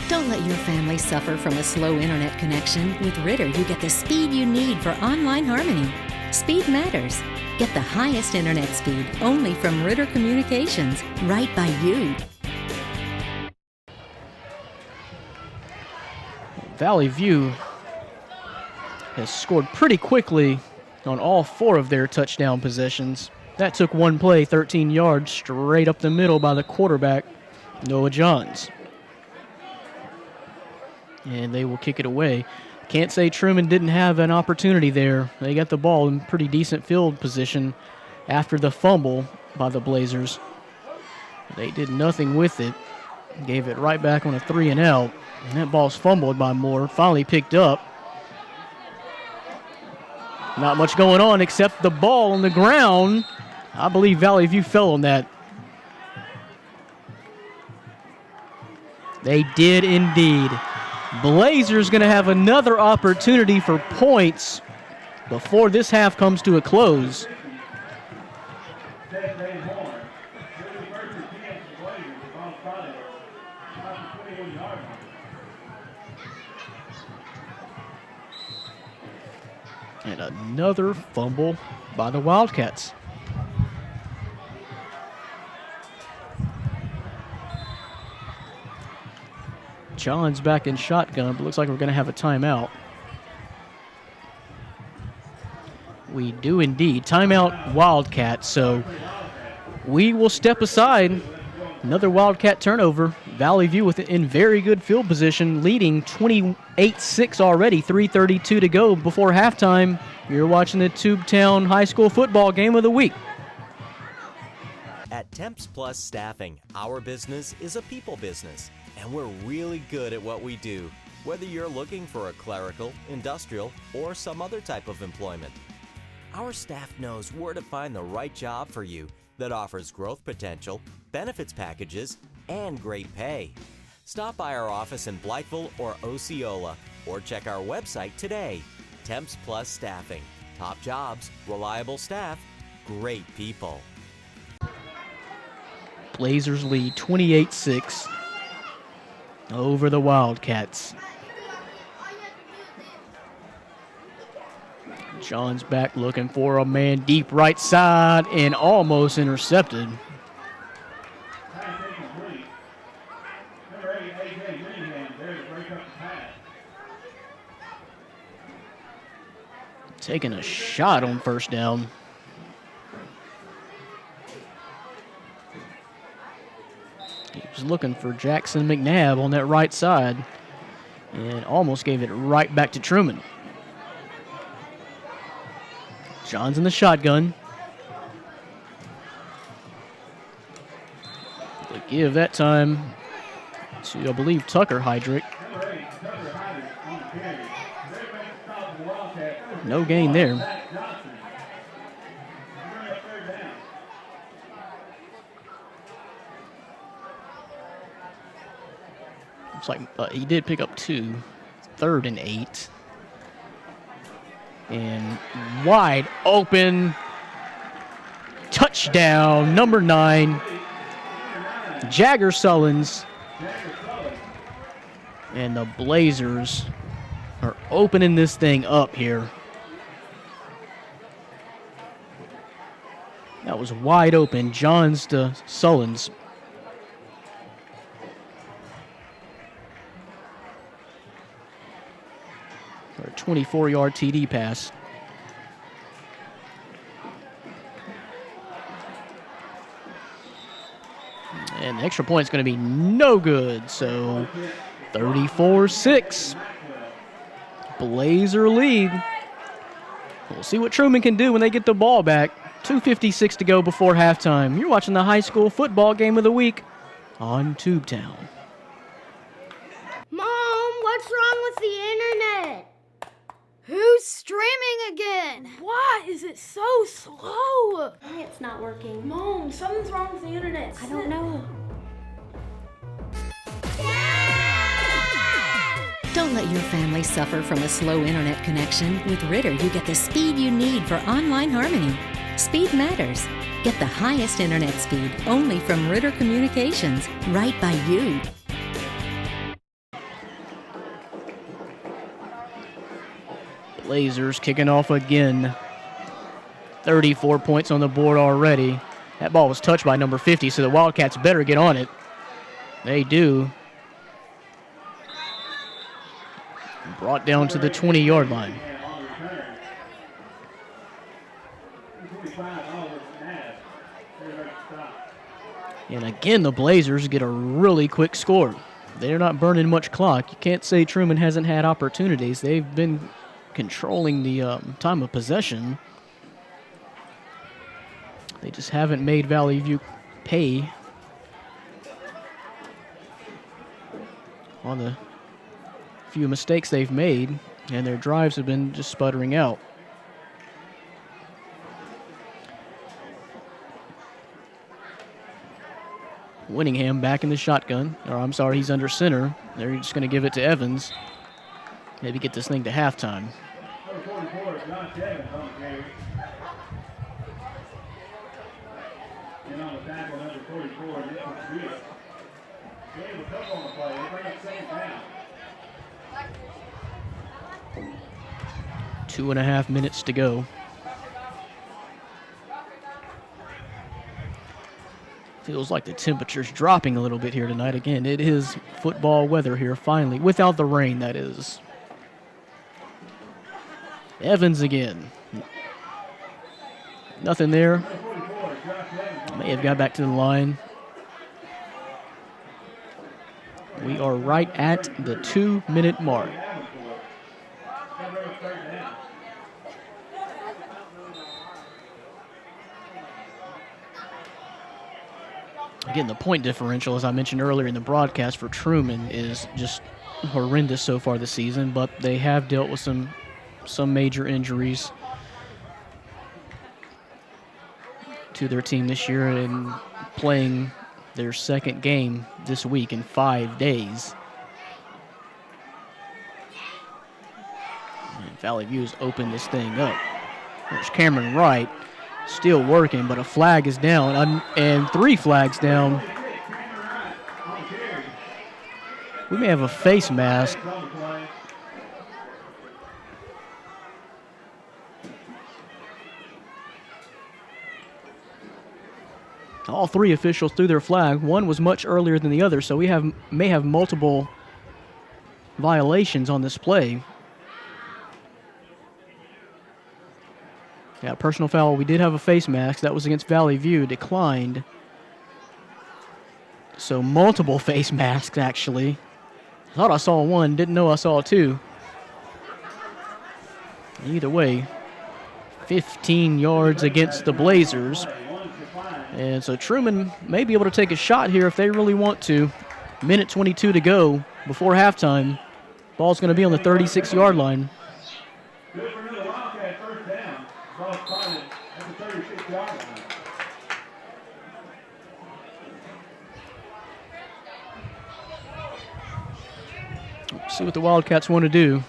Don't let your family suffer from a slow internet connection. With Ritter, you get the speed you need for online harmony. Speed matters. Get the highest internet speed only from Ritter Communications, right by you. Valley View has scored pretty quickly on all 4 of their touchdown possessions. That took one play, 13 yards, straight up the middle by the quarterback, Noah Johns. And they will kick it away. Can't say Trumann didn't have an opportunity there. They got the ball in pretty decent field position after the fumble by the Blazers. They did nothing with it. Gave it right back on a 3-and-out. And that ball's fumbled by Moore. Finally picked up. Not much going on except the ball on the ground. I believe Valley View fell on that. They did indeed. Blazers going to have another opportunity for points before this half comes to a close. And another fumble by the Wildcats. John's back in shotgun, but looks like we're going to have a timeout. We do indeed. Timeout Wildcats. So we will step aside Another Wildcat turnover. Valley View in very good field position, leading 28-6 already, 3:32 to go before halftime. You're watching the Tubetown High School football game of the week. At Temps Plus Staffing, our business is a people business, and we're really good at what we do, whether you're looking for a clerical, industrial, or some other type of employment. Our staff knows where to find the right job for you that offers growth potential, benefits packages, and great pay. Stop by our office in Blytheville or Osceola, or check our website today. Temps Plus Staffing. Top jobs, reliable staff, great people. Blazers lead 28-6 over the Wildcats. John's back looking for a man deep right side and almost intercepted. Pass incomplete. Number 8, A.J. Greenham, there to break up the pass. Taking a shot on first down. He was looking for Jackson McNabb on that right side and almost gave it right back to Trumann. John's in the shotgun. They give that time to, I believe, Tucker Heydrich. Number 8, Tucker Heydrich on the carry. There makes the stop of the Wildcat. No gain there. Zach Johnson. Bring up third down. Looks like he did pick up 2. 3rd and 8. And wide open. Touchdown, number 9. Jagger Sullins. And the Blazers are opening this thing up here. That was wide open. Johns to Sullins. For a 24-yard TD pass. And the extra point is going to be no good. So 34-6. Blazer lead. We'll see what Trumann can do when they get the ball back. 2:56 to go before halftime. You're watching the high school football game of the week on Tubetown. Mom, what's wrong with the internet? Who's streaming again? Why is it so slow? Why it's not working? Mom, something's wrong with the internet. I don't know. Don't let your family suffer from a slow internet connection. With Ritter, you get the speed you need for online harmony. Speed matters. Get the highest internet speed only from Ritter Communications, right by you. Blazers kicking off again. 34 points on the board already. That ball was touched by number 50, so the Wildcats better get on it. They do. Brought down to the 20-yard line. And again, the Blazers get a really quick score. They're not burning much clock. You can't say Trumann hasn't had opportunities. They've been controlling the time of possession. They just haven't made Valley View pay on the few mistakes they've made, and their drives have been just sputtering out. Winningham back in the shotgun. Or I'm sorry, he's under center. They're just going to give it to Evans. Maybe get this thing to halftime. Number 44 is Josh Evans on the carry. And on the tackle, number 44, Nick Tubetown. Gave a couple on the play. They bring up second down. 2.5 minutes to go. Feels like the temperature's dropping a little bit here tonight. Again, it is football weather here finally, without the rain, that is. Evans again. Nothing there. May have got back to the line. We are right at the 2-minute mark. Again, the point differential, as I mentioned earlier in the broadcast for Trumann, is just horrendous so far this season, but they have dealt with some major injuries to their team this year and playing their second game this week in 5 days. And Valley View's opened this thing up. There's Cameron Wright still working, but a flag is down, and 3 flags down. We may have a face mask. All 3 officials threw their flag. One was much earlier than the other, so we may have multiple violations on this play. Yeah, personal foul. We did have a face mask. That was against Valley View. Declined. So multiple face masks, actually. I thought I saw 1. Didn't know I saw 2. Either way, 15 yards against the Blazers. And so Trumann may be able to take a shot here if they really want to. Minute 22 to go before halftime. Ball's going to be on the 36-yard line. Good for another Wildcat first down. Ball spotted at the 36-yard line. See what the Wildcats want to do.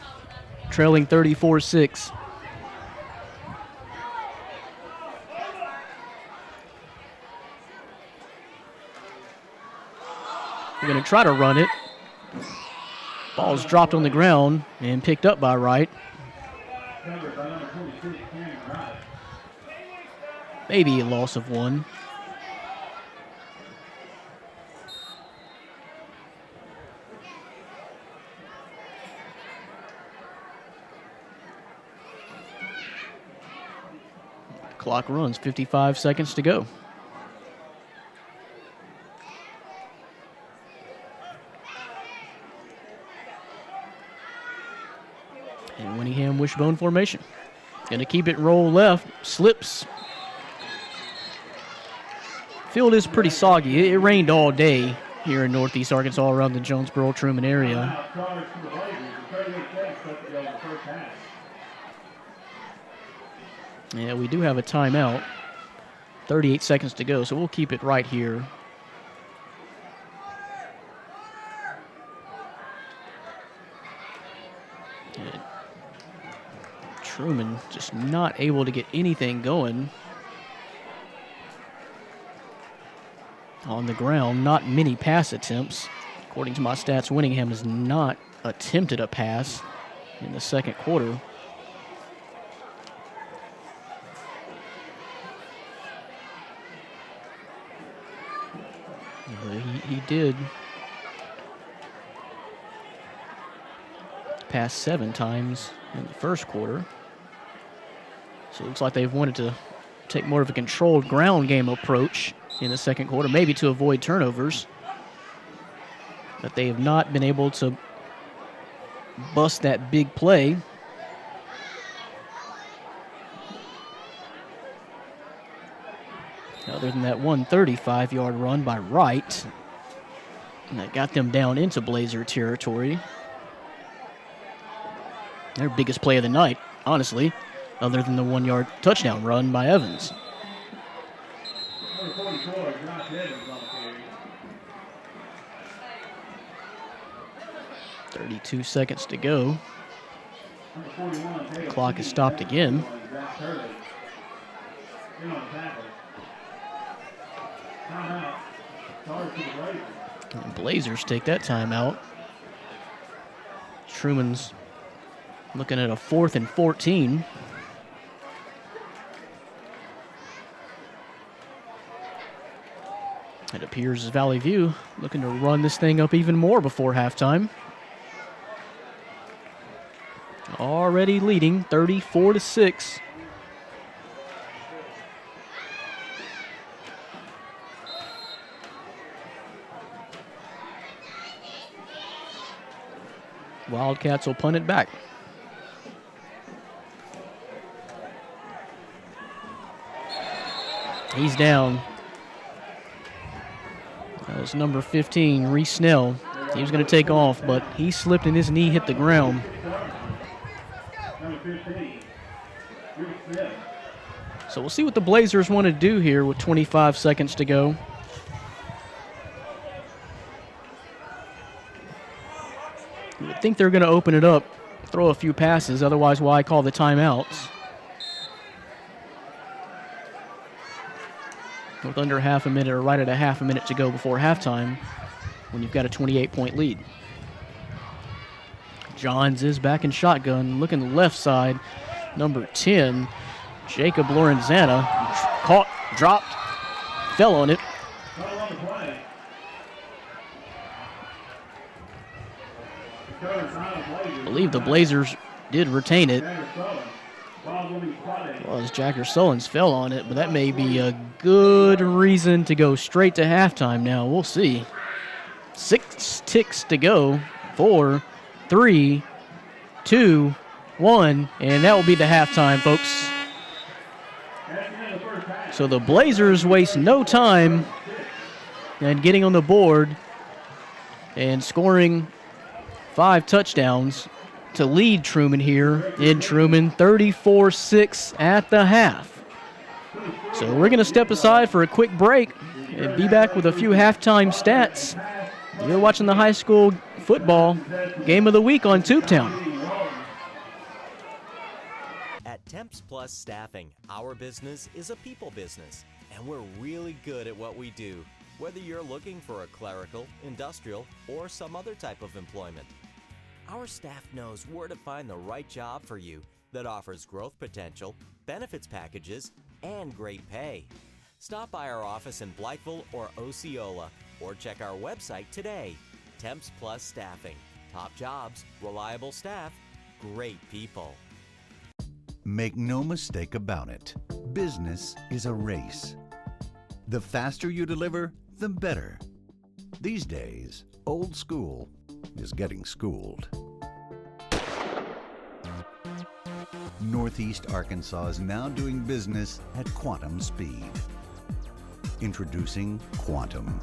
Trailing 34-6. We're going to try to run it. Ball's dropped on the ground and picked up by Wright. Maybe a loss of 1. Clock runs, 55 seconds to go. And Winningham wishbone formation. Gonna keep it roll left, slips. Field is pretty soggy. It rained all day here in Northeast Arkansas around the Jonesboro-Trumann area. Yeah, we do have a timeout. 38 seconds to go, so we'll keep it right here. And Trumann just not able to get anything going on the ground. Not many pass attempts. According to my stats, Winningham has not attempted a pass in the second quarter. He did pass 7 times in the first quarter. So it looks like they've wanted to take more of a controlled ground game approach in the second quarter, maybe to avoid turnovers. But they have not been able to bust that big play. Other than that 135-yard run by Wright. And that got them down into Blazer territory. Their biggest play of the night, honestly, other than the 1-yard touchdown run by Evans. 32 seconds to go. The clock is stopped again. And Blazers take that timeout. Trumann's looking at a 4th and 14. It appears as Valley View looking to run this thing up even more before halftime. Already leading 34-6. Wildcats will punt it back. He's down. That was number 15, Reese Snell. He was going to take off, but he slipped and his knee hit the ground. Number 15, Reese Smith. So we'll see what the Blazers want to do here with 25 seconds to go. You would think they're going to open it up, throw a few passes, otherwise why call the timeouts? With under half a minute or right at a half a minute to go before halftime when you've got a 28-point lead. Johns is back in shotgun, looking left side. Number 10, Jacob Lorenzana, caught, dropped, fell on it. I believe the Blazers did retain it. Well, as Jacker Sullins fell on it, but that may be a good reason to go straight to halftime now. We'll see. 6 ticks to go. 4, 3, 2, 1, and that will be the halftime, folks. So the Blazers waste no time in getting on the board and scoring 5 touchdowns to lead Trumann here in Trumann, 34-6 at the half. So we're going to step aside for a quick break and be back with a few halftime stats. You're watching the high school football game of the week on Tubetown. At Temps Plus Staffing, our business is a people business, and we're really good at what we do, whether you're looking for a clerical, industrial, or some other type of employment. Our staff knows where to find the right job for you that offers growth potential, benefits packages, and great pay. Stop by our office in Blytheville or Osceola, or check our website today. Temps Plus Staffing. Top jobs, reliable staff, great people. Make no mistake about it. Business is a race. The faster you deliver, the better. These days, old school is getting schooled. Northeast Arkansas is now doing business at quantum speed. Introducing Quantum,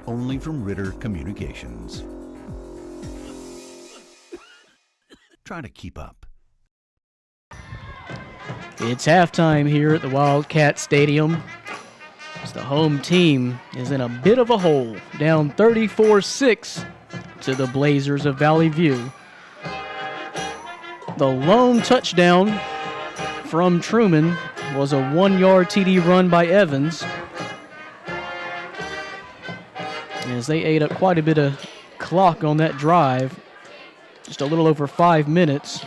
only from Ritter Communications. Try to keep up. It's halftime here at the Wildcat Stadium. As the home team is in a bit of a hole, down 34-6 to the Blazers of Valley View. The lone touchdown from Trumann was a 1-yard TD run by Evans, as they ate up quite a bit of clock on that drive, just a little over 5 minutes.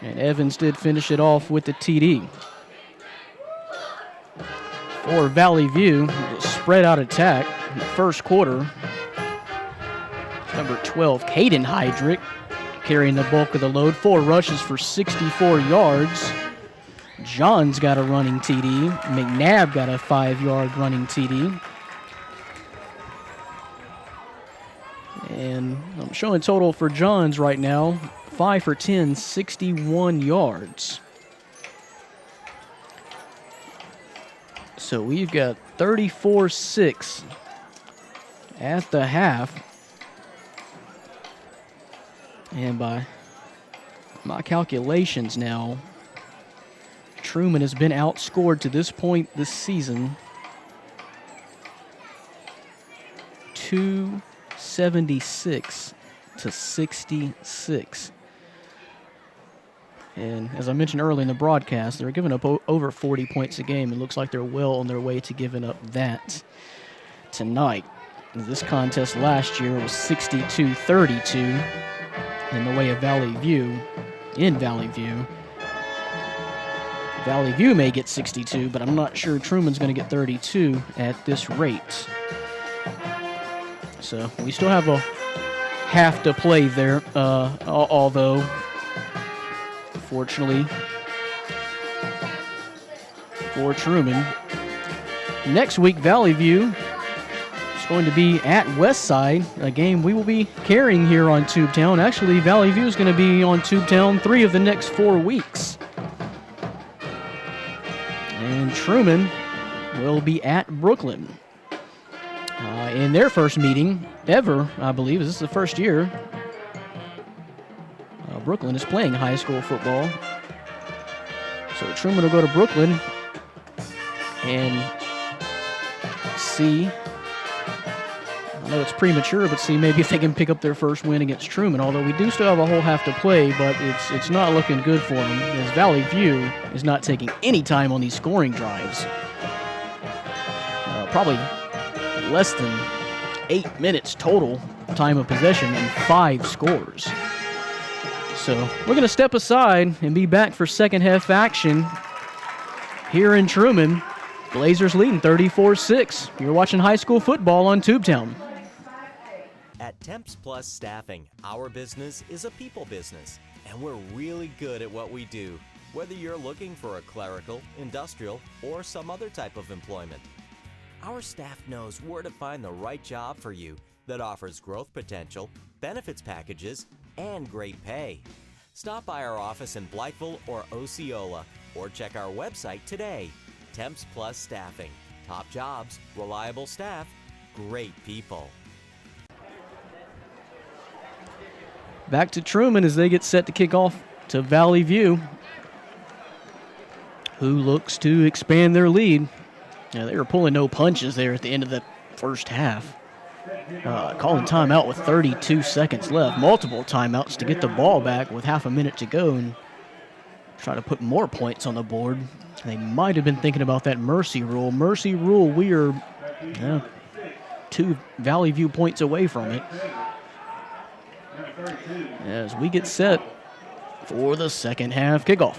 And Evans did finish it off with the TD. For Valley View, spread out attack in the first quarter. Number 12, Caden Heydrich, carrying the bulk of the load. 4 rushes for 64 yards. Johns got a running TD. McNabb got a 5-yard running TD. And I'm showing total for Johns right now. 5 for 10, 61 yards. So we've got 34-6 at the half. And by my calculations now, Trumann has been outscored to this point this season 276 to 66. And as I mentioned earlier in the broadcast, they're giving up over 40 points a game. It looks like they're well on their way to giving up that tonight. This contest last year was 62-32 in the way of Valley View. In Valley View, Valley View may get 62, but I'm not sure Trumann's going to get 32 at this rate. So we still have a half to play there, although fortunately for Trumann, next week Valley View It's going to be at Westside, a game we will be carrying here on Tubetown. Actually, Valley View is going to be on Tubetown 3 of the next 4 weeks. And Trumann will be at Brooklyn. In their first meeting ever, I believe, this is the first year Brooklyn is playing high school football. So Trumann will go to Brooklyn and see, I know it's premature, but see maybe if they can pick up their first win against Trumann, although we do still have a whole half to play, but it's not looking good for them, as Valley View is not taking any time on these scoring drives. Probably less than 8 minutes total time of possession and 5 scores. So we're going to step aside and be back for second half action here in Trumann. Blazers leading 34-6. You're watching high school football on Tubetown. At Temps Plus Staffing, our business is a people business, and we're really good at what we do, whether you're looking for a clerical, industrial, or some other type of employment. Our staff knows where to find the right job for you that offers growth potential, benefits packages, and great pay. Stop by our office in Blytheville or Osceola, or check our website today. Temps Plus Staffing. Top jobs, reliable staff, great people. Back to Trumann as they get set to kick off to Valley View, who looks to expand their lead. Now, they were pulling no punches there at the end of the first half. Calling timeout with 32 seconds left. Multiple timeouts to get the ball back with half a minute to go and try to put more points on the board. They might have been thinking about that mercy rule. Mercy rule, we are 2 Valley View points away from it. As we get set for the second half kickoff.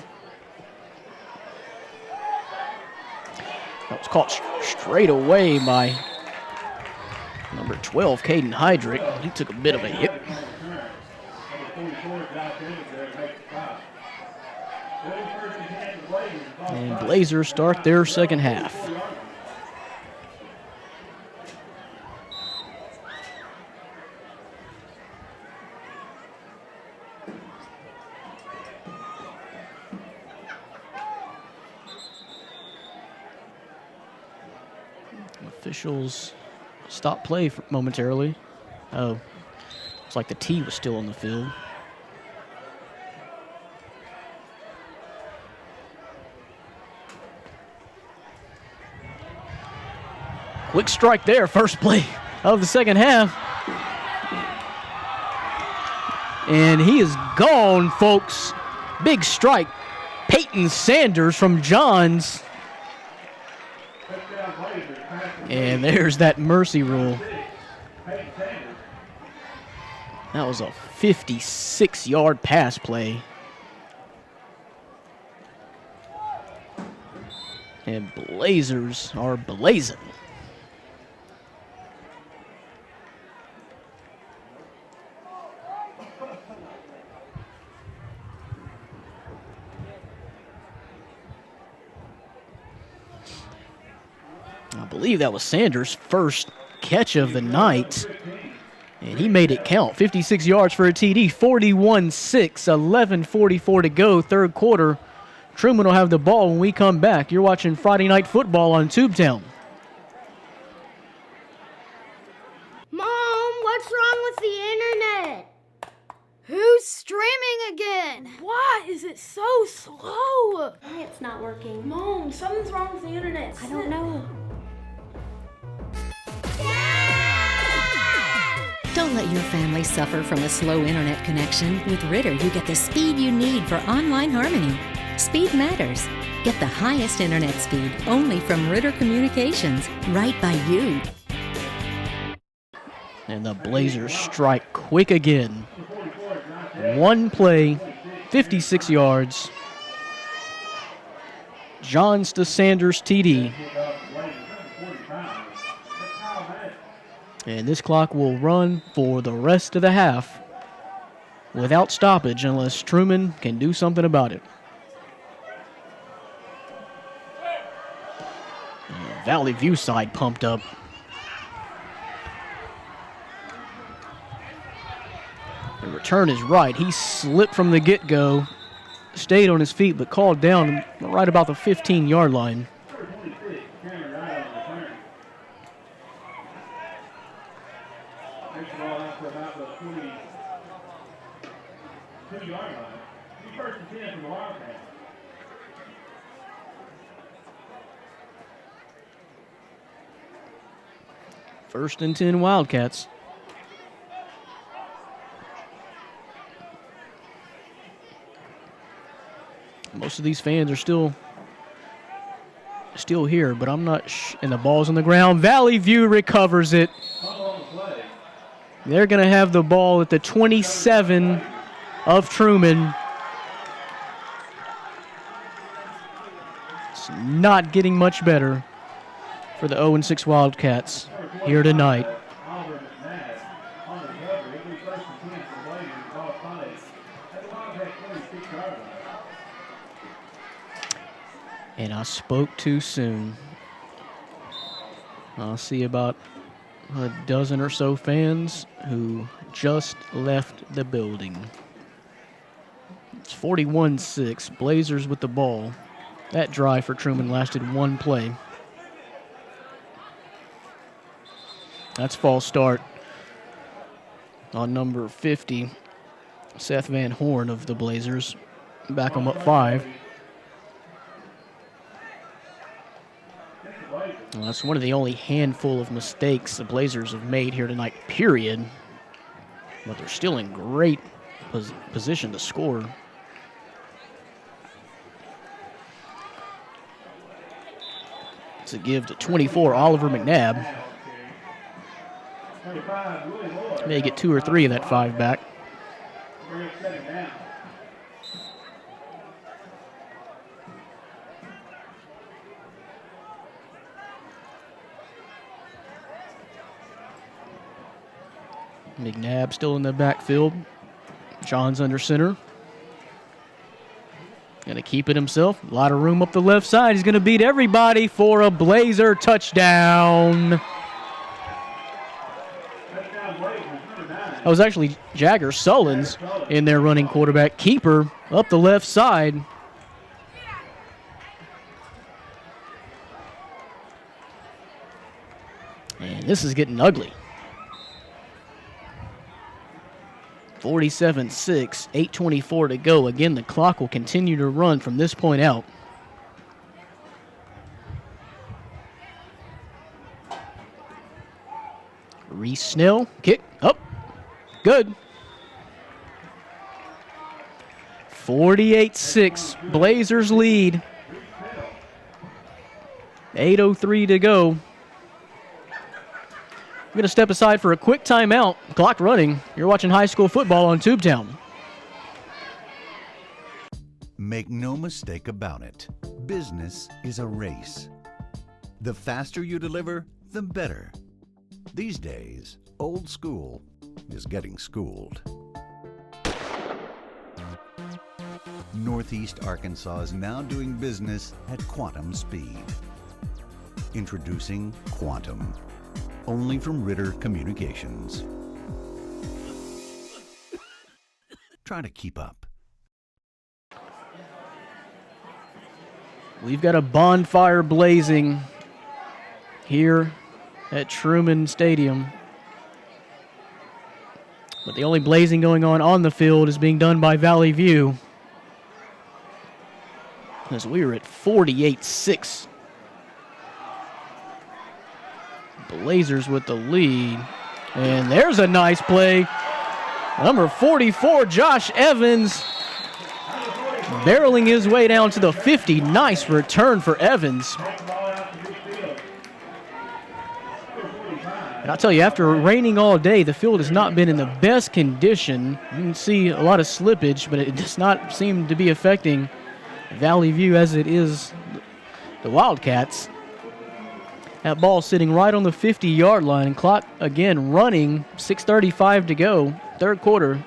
That was caught straight away by number 12, Caden Heydrich. He took a bit of a hit. And Blazers start their second half. Officials stop play momentarily. Oh, it's like the tee was still on the field. Quick strike there, first play of the second half. And he is gone, folks. Big strike. Peyton Sanders from Johns. And there's that mercy rule. That was a 56-yard pass play. And Blazers are blazing. I believe that was Sanders' first catch of the night, and he made it count. 56 yards for a TD, 41-6, 11:44 to go, third quarter. Trumann will have the ball when we come back. You're watching Friday Night Football on Tubetown. Mom, what's wrong with the internet? Who's streaming again? Why is it so slow? Why it's not working? Mom, something's wrong with the internet. I don't know. Don't let your family suffer from a slow internet connection. With Ritter, you get the speed you need for online harmony. Speed matters. Get the highest internet speed only from Ritter Communications, right by you. And the Blazers strike quick again. One play, 56 yards. Johns to Sanders TD. And this clock will run for the rest of the half without stoppage unless Trumann can do something about it. And Valley View side pumped up. The return is right. He slipped from the get-go, stayed on his feet, but called down right about the 15-yard line. Number 26, Cameron Wright on the return. Takes the ball out to about the 22-yard line. He's first and 10 from the Wildcats. First and 10 Wildcats. Most of these fans are still here, but I'm not and the ball's on the ground. Valley View recovers it. They're going to have the ball at the 27 of Trumann. It's not getting much better for the 0-6 Wildcats here tonight. And I spoke too soon. I'll see about a dozen or so fans who just left the building. It's 41-6. Blazers with the ball. That drive for Trumann lasted one play. That's false start on number 50, Seth Van Horn of the Blazers. Back them up 5. Well, that's one of the only handful of mistakes the Blazers have made here tonight, period. But they're still in great position to score. It's a give to 24, Oliver McNabb. May get 2 or 3 of that 5 back. McNabb still in the backfield. John's under center. Going to keep it himself. A lot of room up the left side. He's going to beat everybody for a Blazer touchdown. That was actually Jagger Sullins in there running quarterback. Keeper up the left side. And this is getting ugly. 47-6, 8:24 to go. Again, the clock will continue to run from this point out. Reese Snell, kick, up, good. 48-6, Blazers lead. 8:03 to go. We're going to step aside for a quick timeout. Clock running. You're watching high school football on Tubetown. Make no mistake about it. Business is a race. The faster you deliver, the better. These days, old school is getting schooled. Northeast Arkansas is now doing business at quantum speed. Introducing Quantum. Only from Ritter Communications. Try to keep up. We've got a bonfire blazing here at Trumann Stadium. But the only blazing going on the field is being done by Valley View. As we are at 48-6. Blazers with the lead. And there's a nice play. Number 44, Josh Evans, barreling his way down to the 50. Nice return for Evans. And I'll tell you, after raining all day, the field has not been in the best condition. You can see a lot of slippage, but it does not seem to be affecting Valley View as it is the Wildcats. That ball sitting right on the 50-yard line. Clock again running, 6:35 to go, third quarter.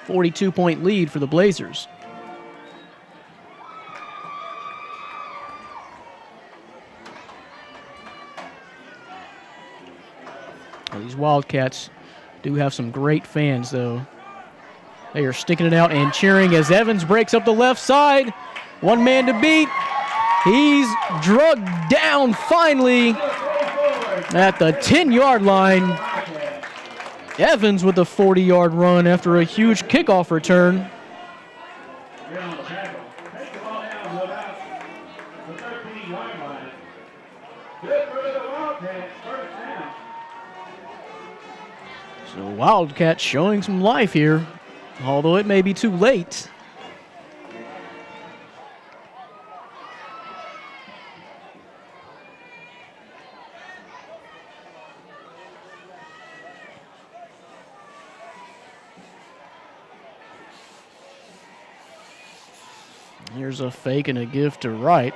42-point lead for the Blazers. Well, these Wildcats Do have some great fans, though. They are sticking it out and cheering as Evans breaks up the left side. One man to beat. He's drugged down finally at the 10-yard line. Evans with a 40-yard run after a huge kickoff return. So Wildcats showing some life here, although it may be too late. Here's a fake and a give to Wright.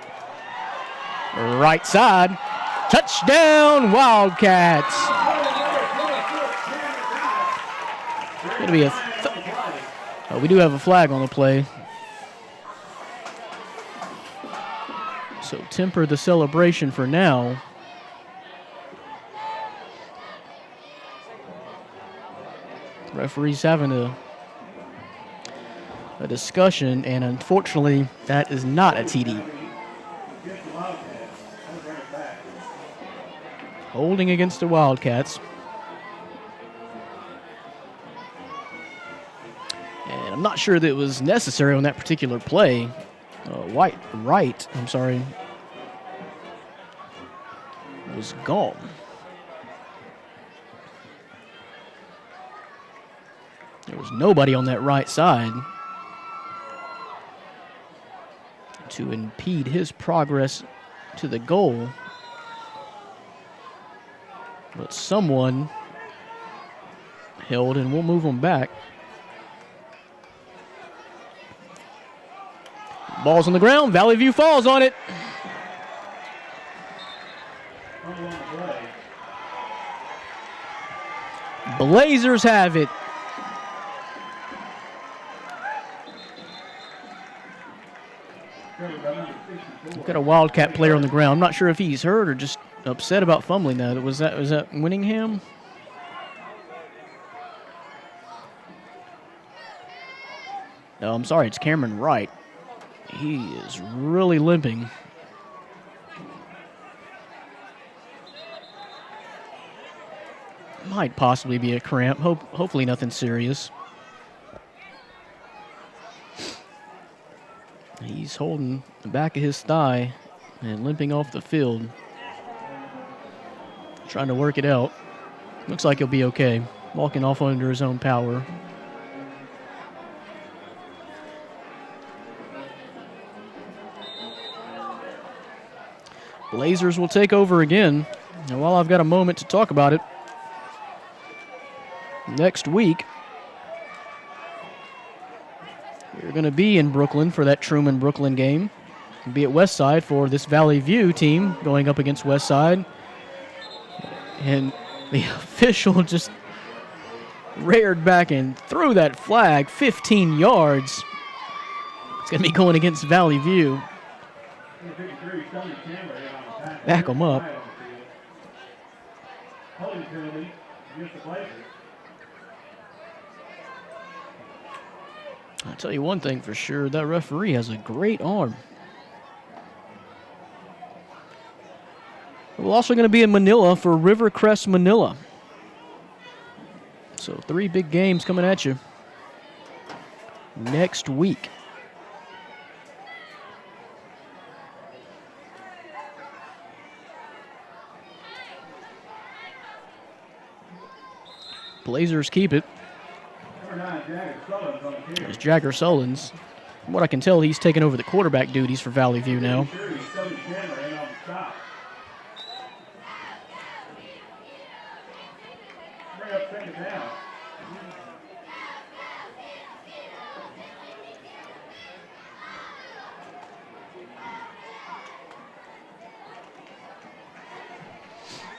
Right side. Touchdown, Wildcats. Going to be we do have a flag on the play. So temper the celebration for now. Referee's having a discussion, and unfortunately, that is not a TD. Holding against the Wildcats. And I'm not sure that it was necessary on that particular play. Wright, was gone. There was nobody on that right side to impede his progress to the goal. But someone held, and we'll move him back. Ball's on the ground. Valley View falls on it. Blazers have it. We've got a Wildcat player on the ground. I'm not sure if he's hurt or just upset about fumbling that. Was that Winningham? No, I'm sorry, it's Cameron Wright. He is really limping. Might possibly be a cramp. Hopefully nothing serious. He's holding the back of his thigh and limping off the field. Trying to work it out. Looks like he'll be okay. Walking off under his own power. Blazers will take over again. And while I've got a moment to talk about it, next week, we're going to be in Brooklyn for that Trumann-Brooklyn game. We'll be at Westside for this Valley View team going up against Westside. And the official just reared back and threw that flag 15 yards. It's going to be going against Valley View. Back them up. I'll tell you one thing for sure, that referee has a great arm. We're also going to be in Manila for Rivercrest Manila. So 3 big games coming at you next week. Blazers keep it. There's Jagger Sullins. From what I can tell, he's taking over the quarterback duties for Valley View now.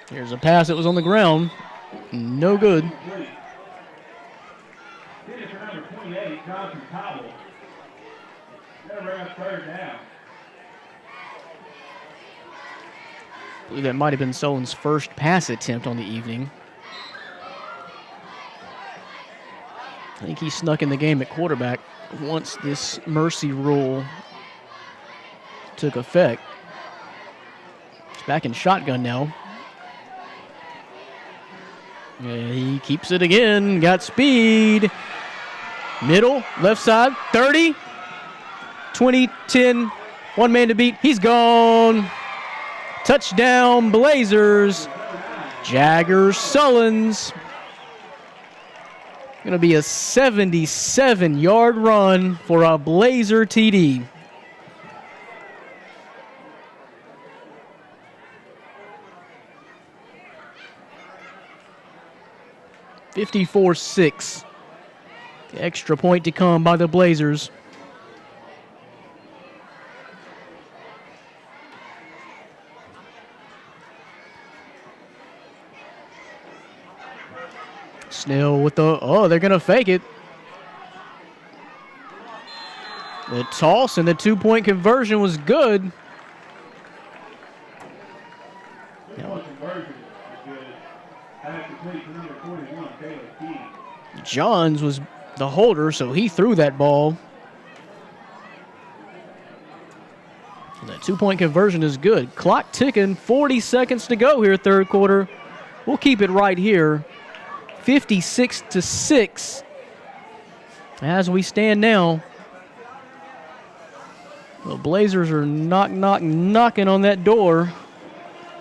Here's a pass that was on the ground. No good. I believe that might have been Solon's first pass attempt on the evening. I think he snuck in the game at quarterback once this mercy rule took effect. He's back in shotgun now. Yeah, he keeps it again. Got speed. Middle, left side, 30, 20, 10. One man to beat. He's gone. Touchdown, Blazers. Jagger Sullins. Going to be a 77-yard run for a Blazer TD. (54-6). The extra point to come by the Blazers. Snell with the, they're going to fake it. The toss and the two-point conversion was good. Johns was the holder, so he threw that ball. And that two-point conversion is good. Clock ticking, 40 seconds to go here, third quarter. We'll keep it right here. 56-6 as we stand now. The Blazers are knocking on that door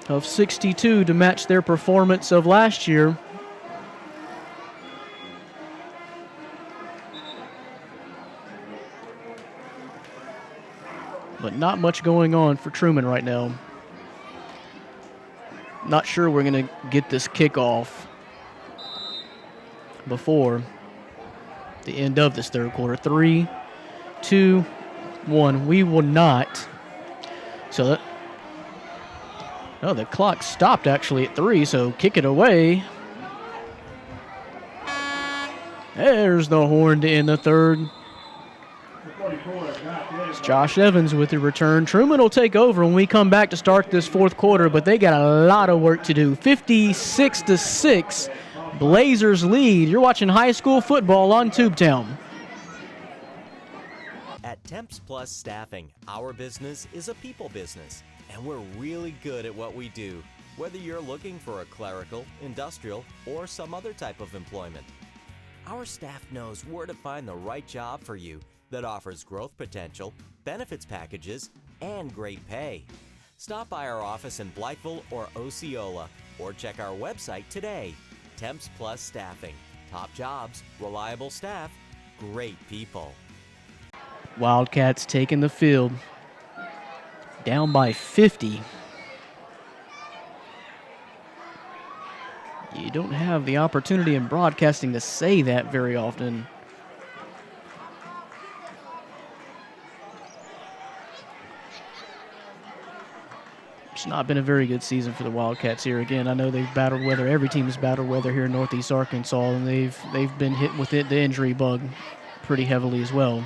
of 62 to match their performance of last year. But not much going on for Trumann right now. Not sure we're going to get this kickoff before the end of this third quarter. 3, 2, 1. We will not. So that, no, the clock stopped actually at 3, so kick it away. There's the horn to end the third. It's Josh Evans with the return. Trumann will take over when we come back to start this fourth quarter, but they got a lot of work to do. 56-6. Blazers lead. You're watching high school football on Tubetown. At Temps Plus Staffing, our business is a people business, and we're really good at what we do, whether you're looking for a clerical, industrial, or some other type of employment. Our staff knows where to find the right job for you that offers growth potential, benefits packages, and great pay. Stop by our office in Blytheville or Osceola, or check our website today. Temps Plus Staffing. Top jobs, reliable staff, great people. Wildcats taking the field. Down by 50. You don't have the opportunity in broadcasting to say that very often. It's not been a very good season for the Wildcats here. Again, I know they've battled weather. Every team has battled weather here in Northeast Arkansas, and they've been hit with the injury bug pretty heavily as well.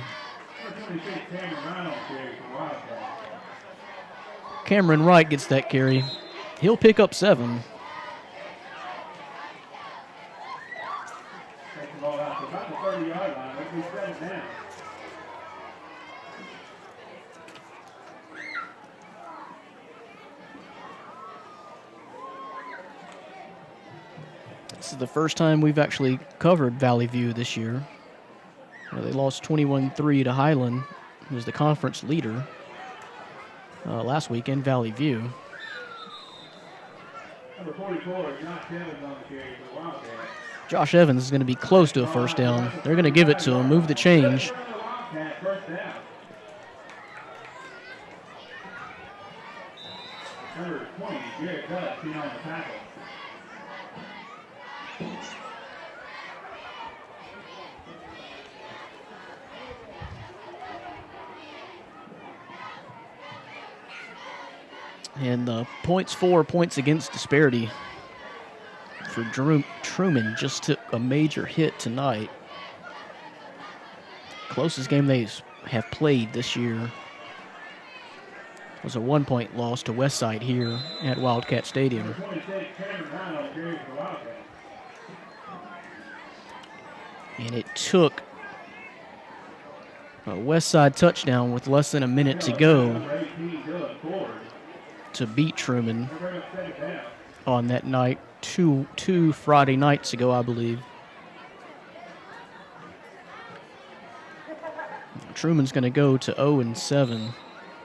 Cameron Wright gets that carry. He'll pick up 7. This is the first time we've actually covered Valley View this year. They lost 21-3 to Highland, who was the conference leader last week in Valley View. Number 44, Josh Evans on the carry for the Wildcats. Josh Evans is going to be close to a first down. They're going to give it to him, move the change. Number 20, Jared Dutt, seen on the tackle. And the points for, points against disparity for Trumann just took a major hit tonight. Closest game they have played this year was a 1-point loss to Westside here at Wildcat Stadium. And it took a West Side touchdown with less than a minute to go to beat Trumann on that night, two Friday nights ago, I believe. Trumann's going to go to 0-7,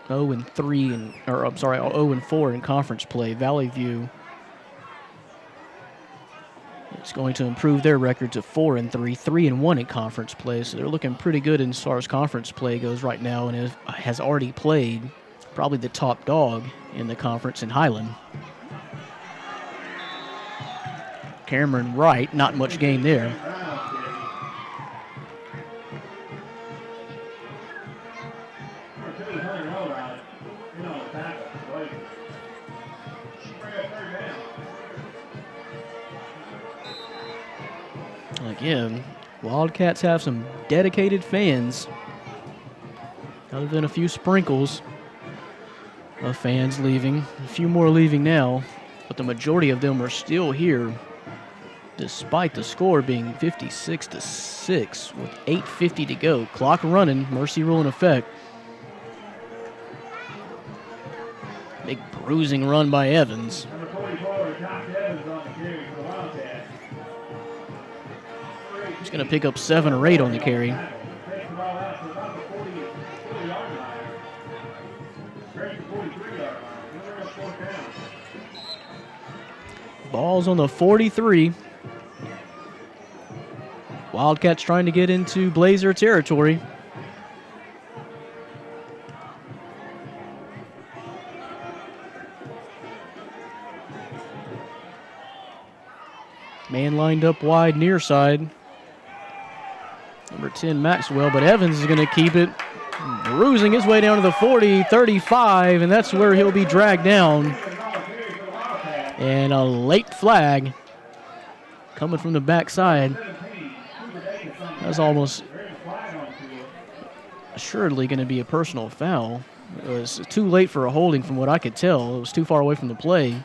0-3, or I'm sorry, 0-4 in conference play. Valley View is going to improve their record to 4-3, 3-1 in conference play. So they're looking pretty good as far as conference play goes right now, and has already played probably the top dog in the conference in Highland. Cameron Wright, not much gain there. Again, Wildcats have some dedicated fans, other than a few sprinkles of fans leaving. A few more leaving now, but the majority of them are still here, despite the score being 56-6 with 8:50 to go. Clock running, mercy rule in effect. Big bruising run by Evans. Number 44, Josh Evans on the carry for the Wildcats. He's going to pick up 7 or 8 on the carry. Takes the ball out to about the 40-yard line. Breaks the 43-yard line. We're going to fourth down. Ball's on the 43. Wildcats trying to get into Blazer territory. Man lined up wide near side. Number 10, Maxwell, but Evans is going to keep it, bruising his way down to the 40, 35, and that's where he'll be dragged down. And a late flag coming from the backside. That's almost assuredly going to be a personal foul. It was too late for a holding from what I could tell. It was too far away from the play.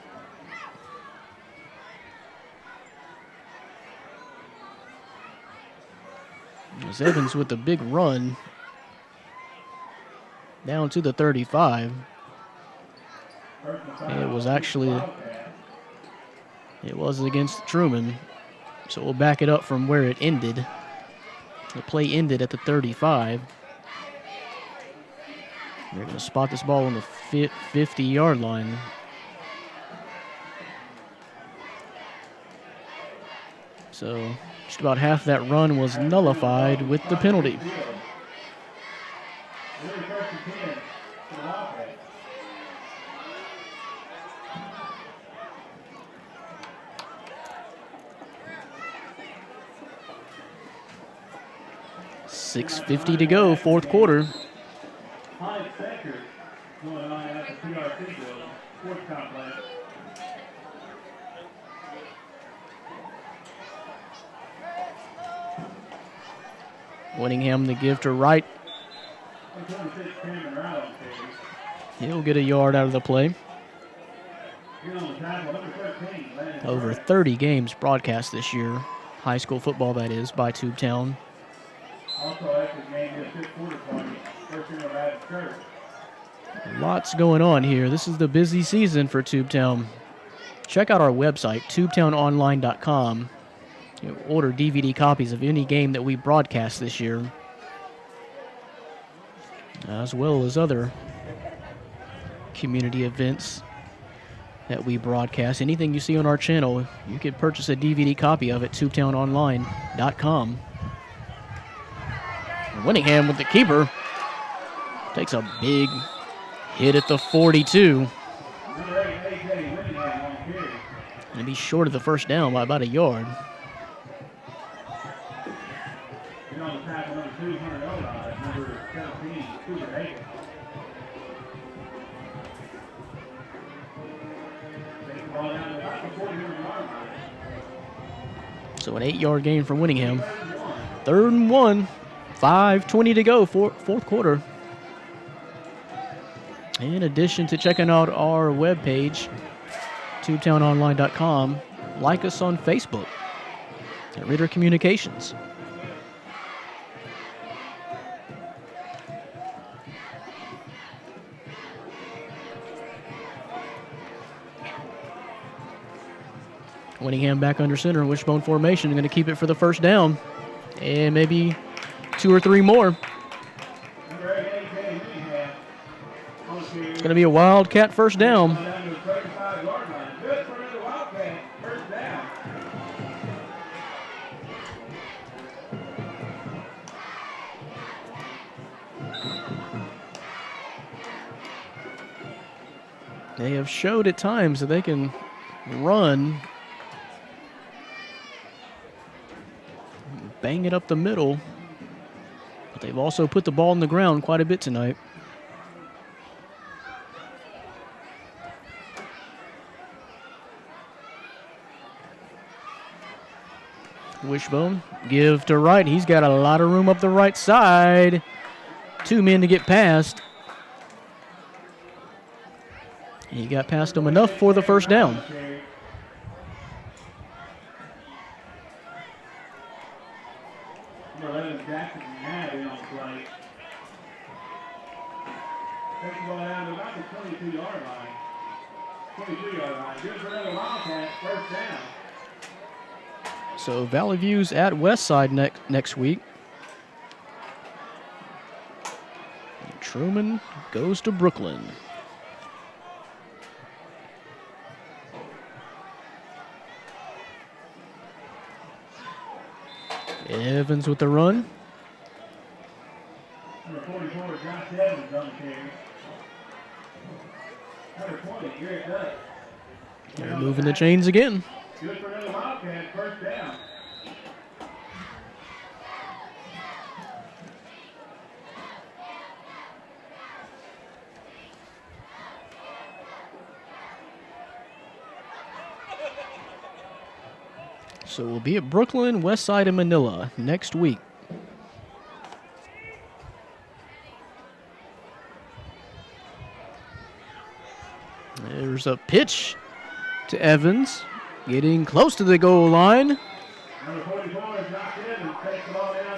It was Evans with the big run down to the 35. It was against Trumann, so we'll back it up from where it ended. The play ended at the 35. They're going to spot this ball on the 50-yard line. So just about half that run was nullified with the penalty. .650 to go, fourth quarter. High sector going on at the PRC building, sports complex. Winningham the give to Wright. He'll get a yard out of the play. Over 30 games broadcast this year. High school football, that is, by Tubetown. Lots going on here. This is the busy season for Tubetown. Check out our website, tubetownonline.com. Order DVD copies of any game that we broadcast this year, as well as other community events that we broadcast. Anything you see on our channel, you can purchase a DVD copy of at tubetownonline.com. Winningham with the keeper takes a big hit at the 42. And he's short of the first down by about a yard. So an 8-yard gain for Winningham. 3rd and 1, 5:20 to go, fourth quarter. In addition to checking out our webpage, tubetownonline.com, like us on Facebook at Ritter Communications. Winningham back under center, wishbone formation, going to keep it for the first down. And maybe 2 or 3 more. It's going to be a Wildcat first down. They have showed at times that they can run, bang it up the middle, but they've also put the ball on the ground quite a bit tonight. Wishbone, give to right. He's got a lot of room up the right side. 2 men to get past. He got past him enough for the first down. So Valley View's at Westside next week. Trumann goes to Brooklyn. Evans with the run. Number 44, Josh Evans on the carry. Number 20, Garrett Dutt. They're moving the chains again. Good for another Wildcat, first down. So we'll be at Brooklyn, Westside, and Manila next week. There's a pitch to Evans, getting close to the goal line.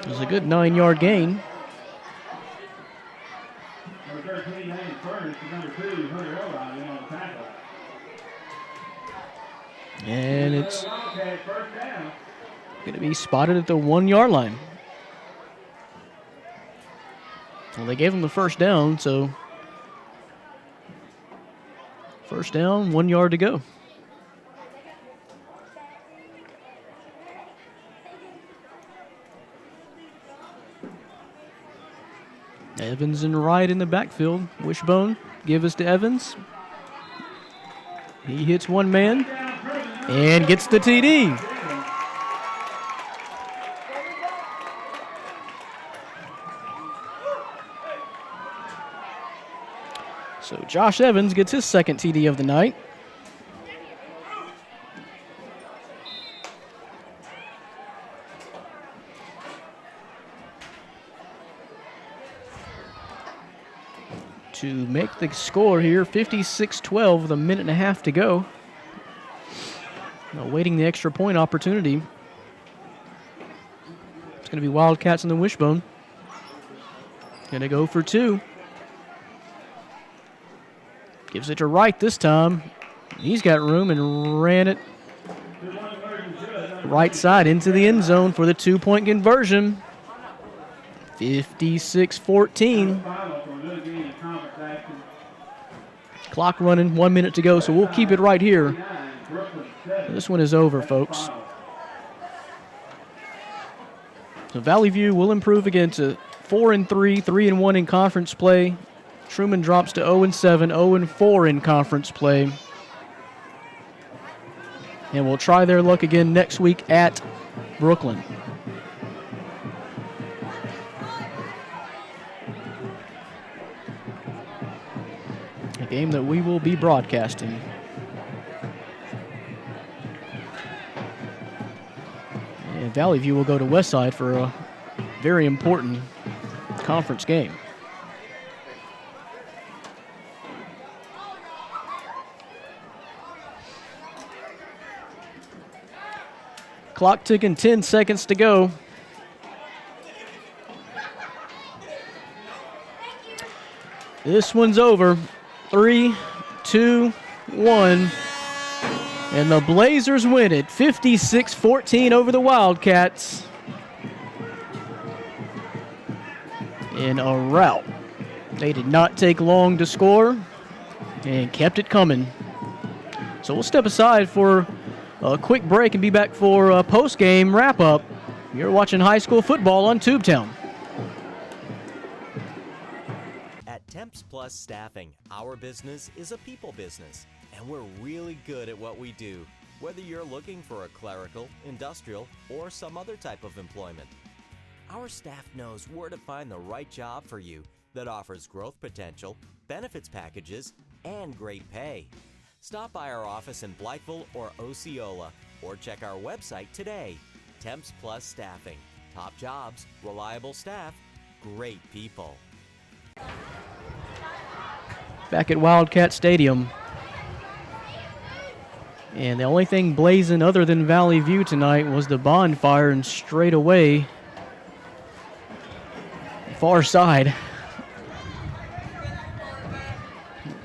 There's a good 9-yard gain. Number 13, Lane Furnace, number 2, Hunter Elrod in on the tackle. And it's going to be spotted at the 1-yard line. Well, they gave him the first down, so first down, 1 yard to go. Evans and Wright in the backfield. Wishbone, give us to Evans. He hits one man and gets the TD. So Josh Evans gets his second TD of the night. To make the score here, 56-12 with a minute and a half to go. Awaiting the extra point opportunity. It's going to be Wildcats in the wishbone. Going to go for 2. Gives it to Wright this time. He's got room and ran it right side into the end zone for the 2-point conversion. 56-14. Clock running, 1 minute to go, so we'll keep it right here. This one is over, folks. So Valley View will improve again to 4-3, 3-1 in conference play. Trumann drops to 0-7, 0-4 in conference play. And we'll try their luck again next week at Brooklyn. A game that we will be broadcasting. And Valley View will go to Westside for a very important conference game. Clock ticking, 10 seconds to go. This one's over. 3, 2, 1. And the Blazers win it 56-14 over the Wildcats in a rout. They did not take long to score and kept it coming. So we'll step aside for a quick break and be back for a post-game wrap-up. You're watching high school football on Tubetown. At Temps Plus Staffing, our business is a people business, and we're really good at what we do, whether you're looking for a clerical, industrial, or some other type of employment. Our staff knows where to find the right job for you that offers growth potential, benefits packages, and great pay. Stop by our office in Blytheville or Osceola, or check our website today. Temps Plus Staffing. Top jobs, reliable staff, great people. Back at Wildcat Stadium. And the only thing blazing other than Valley View tonight was the bonfire, and straight away, far side.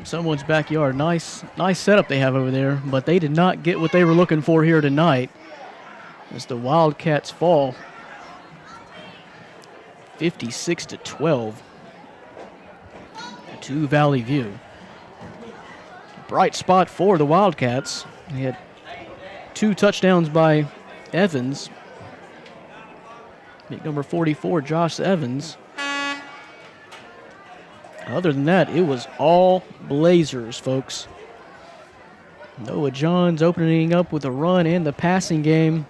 Someone's backyard. Nice setup they have over there, but they did not get what they were looking for here tonight as the Wildcats fall 56-12 to Valley View. Bright spot for the Wildcats. They had 2 touchdowns by Evans. Big number 44, Josh Evans. Other than that, it was all Blazers, folks. Noah Johns opening up with a run and the passing game.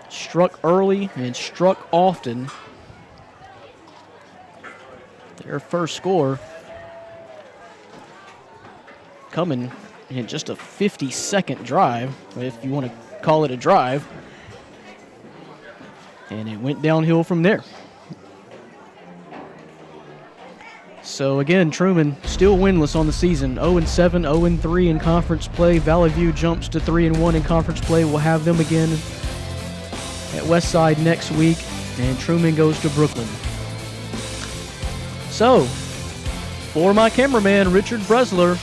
Struck early and struck often. Their first score coming in just a 50-second drive, if you want to call it a drive. And it went downhill from there. So again, Trumann still winless on the season. 0-7, 0-3 in conference play. Valley View jumps to 3-1 in conference play. We'll have them again at Westside next week, and Trumann goes to Brooklyn. So, for my cameraman, Richard Bresler,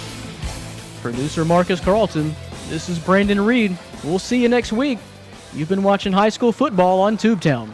producer Marcus Carlton, this is Brandon Reed. We'll see you next week. You've been watching high school football on Tubetown.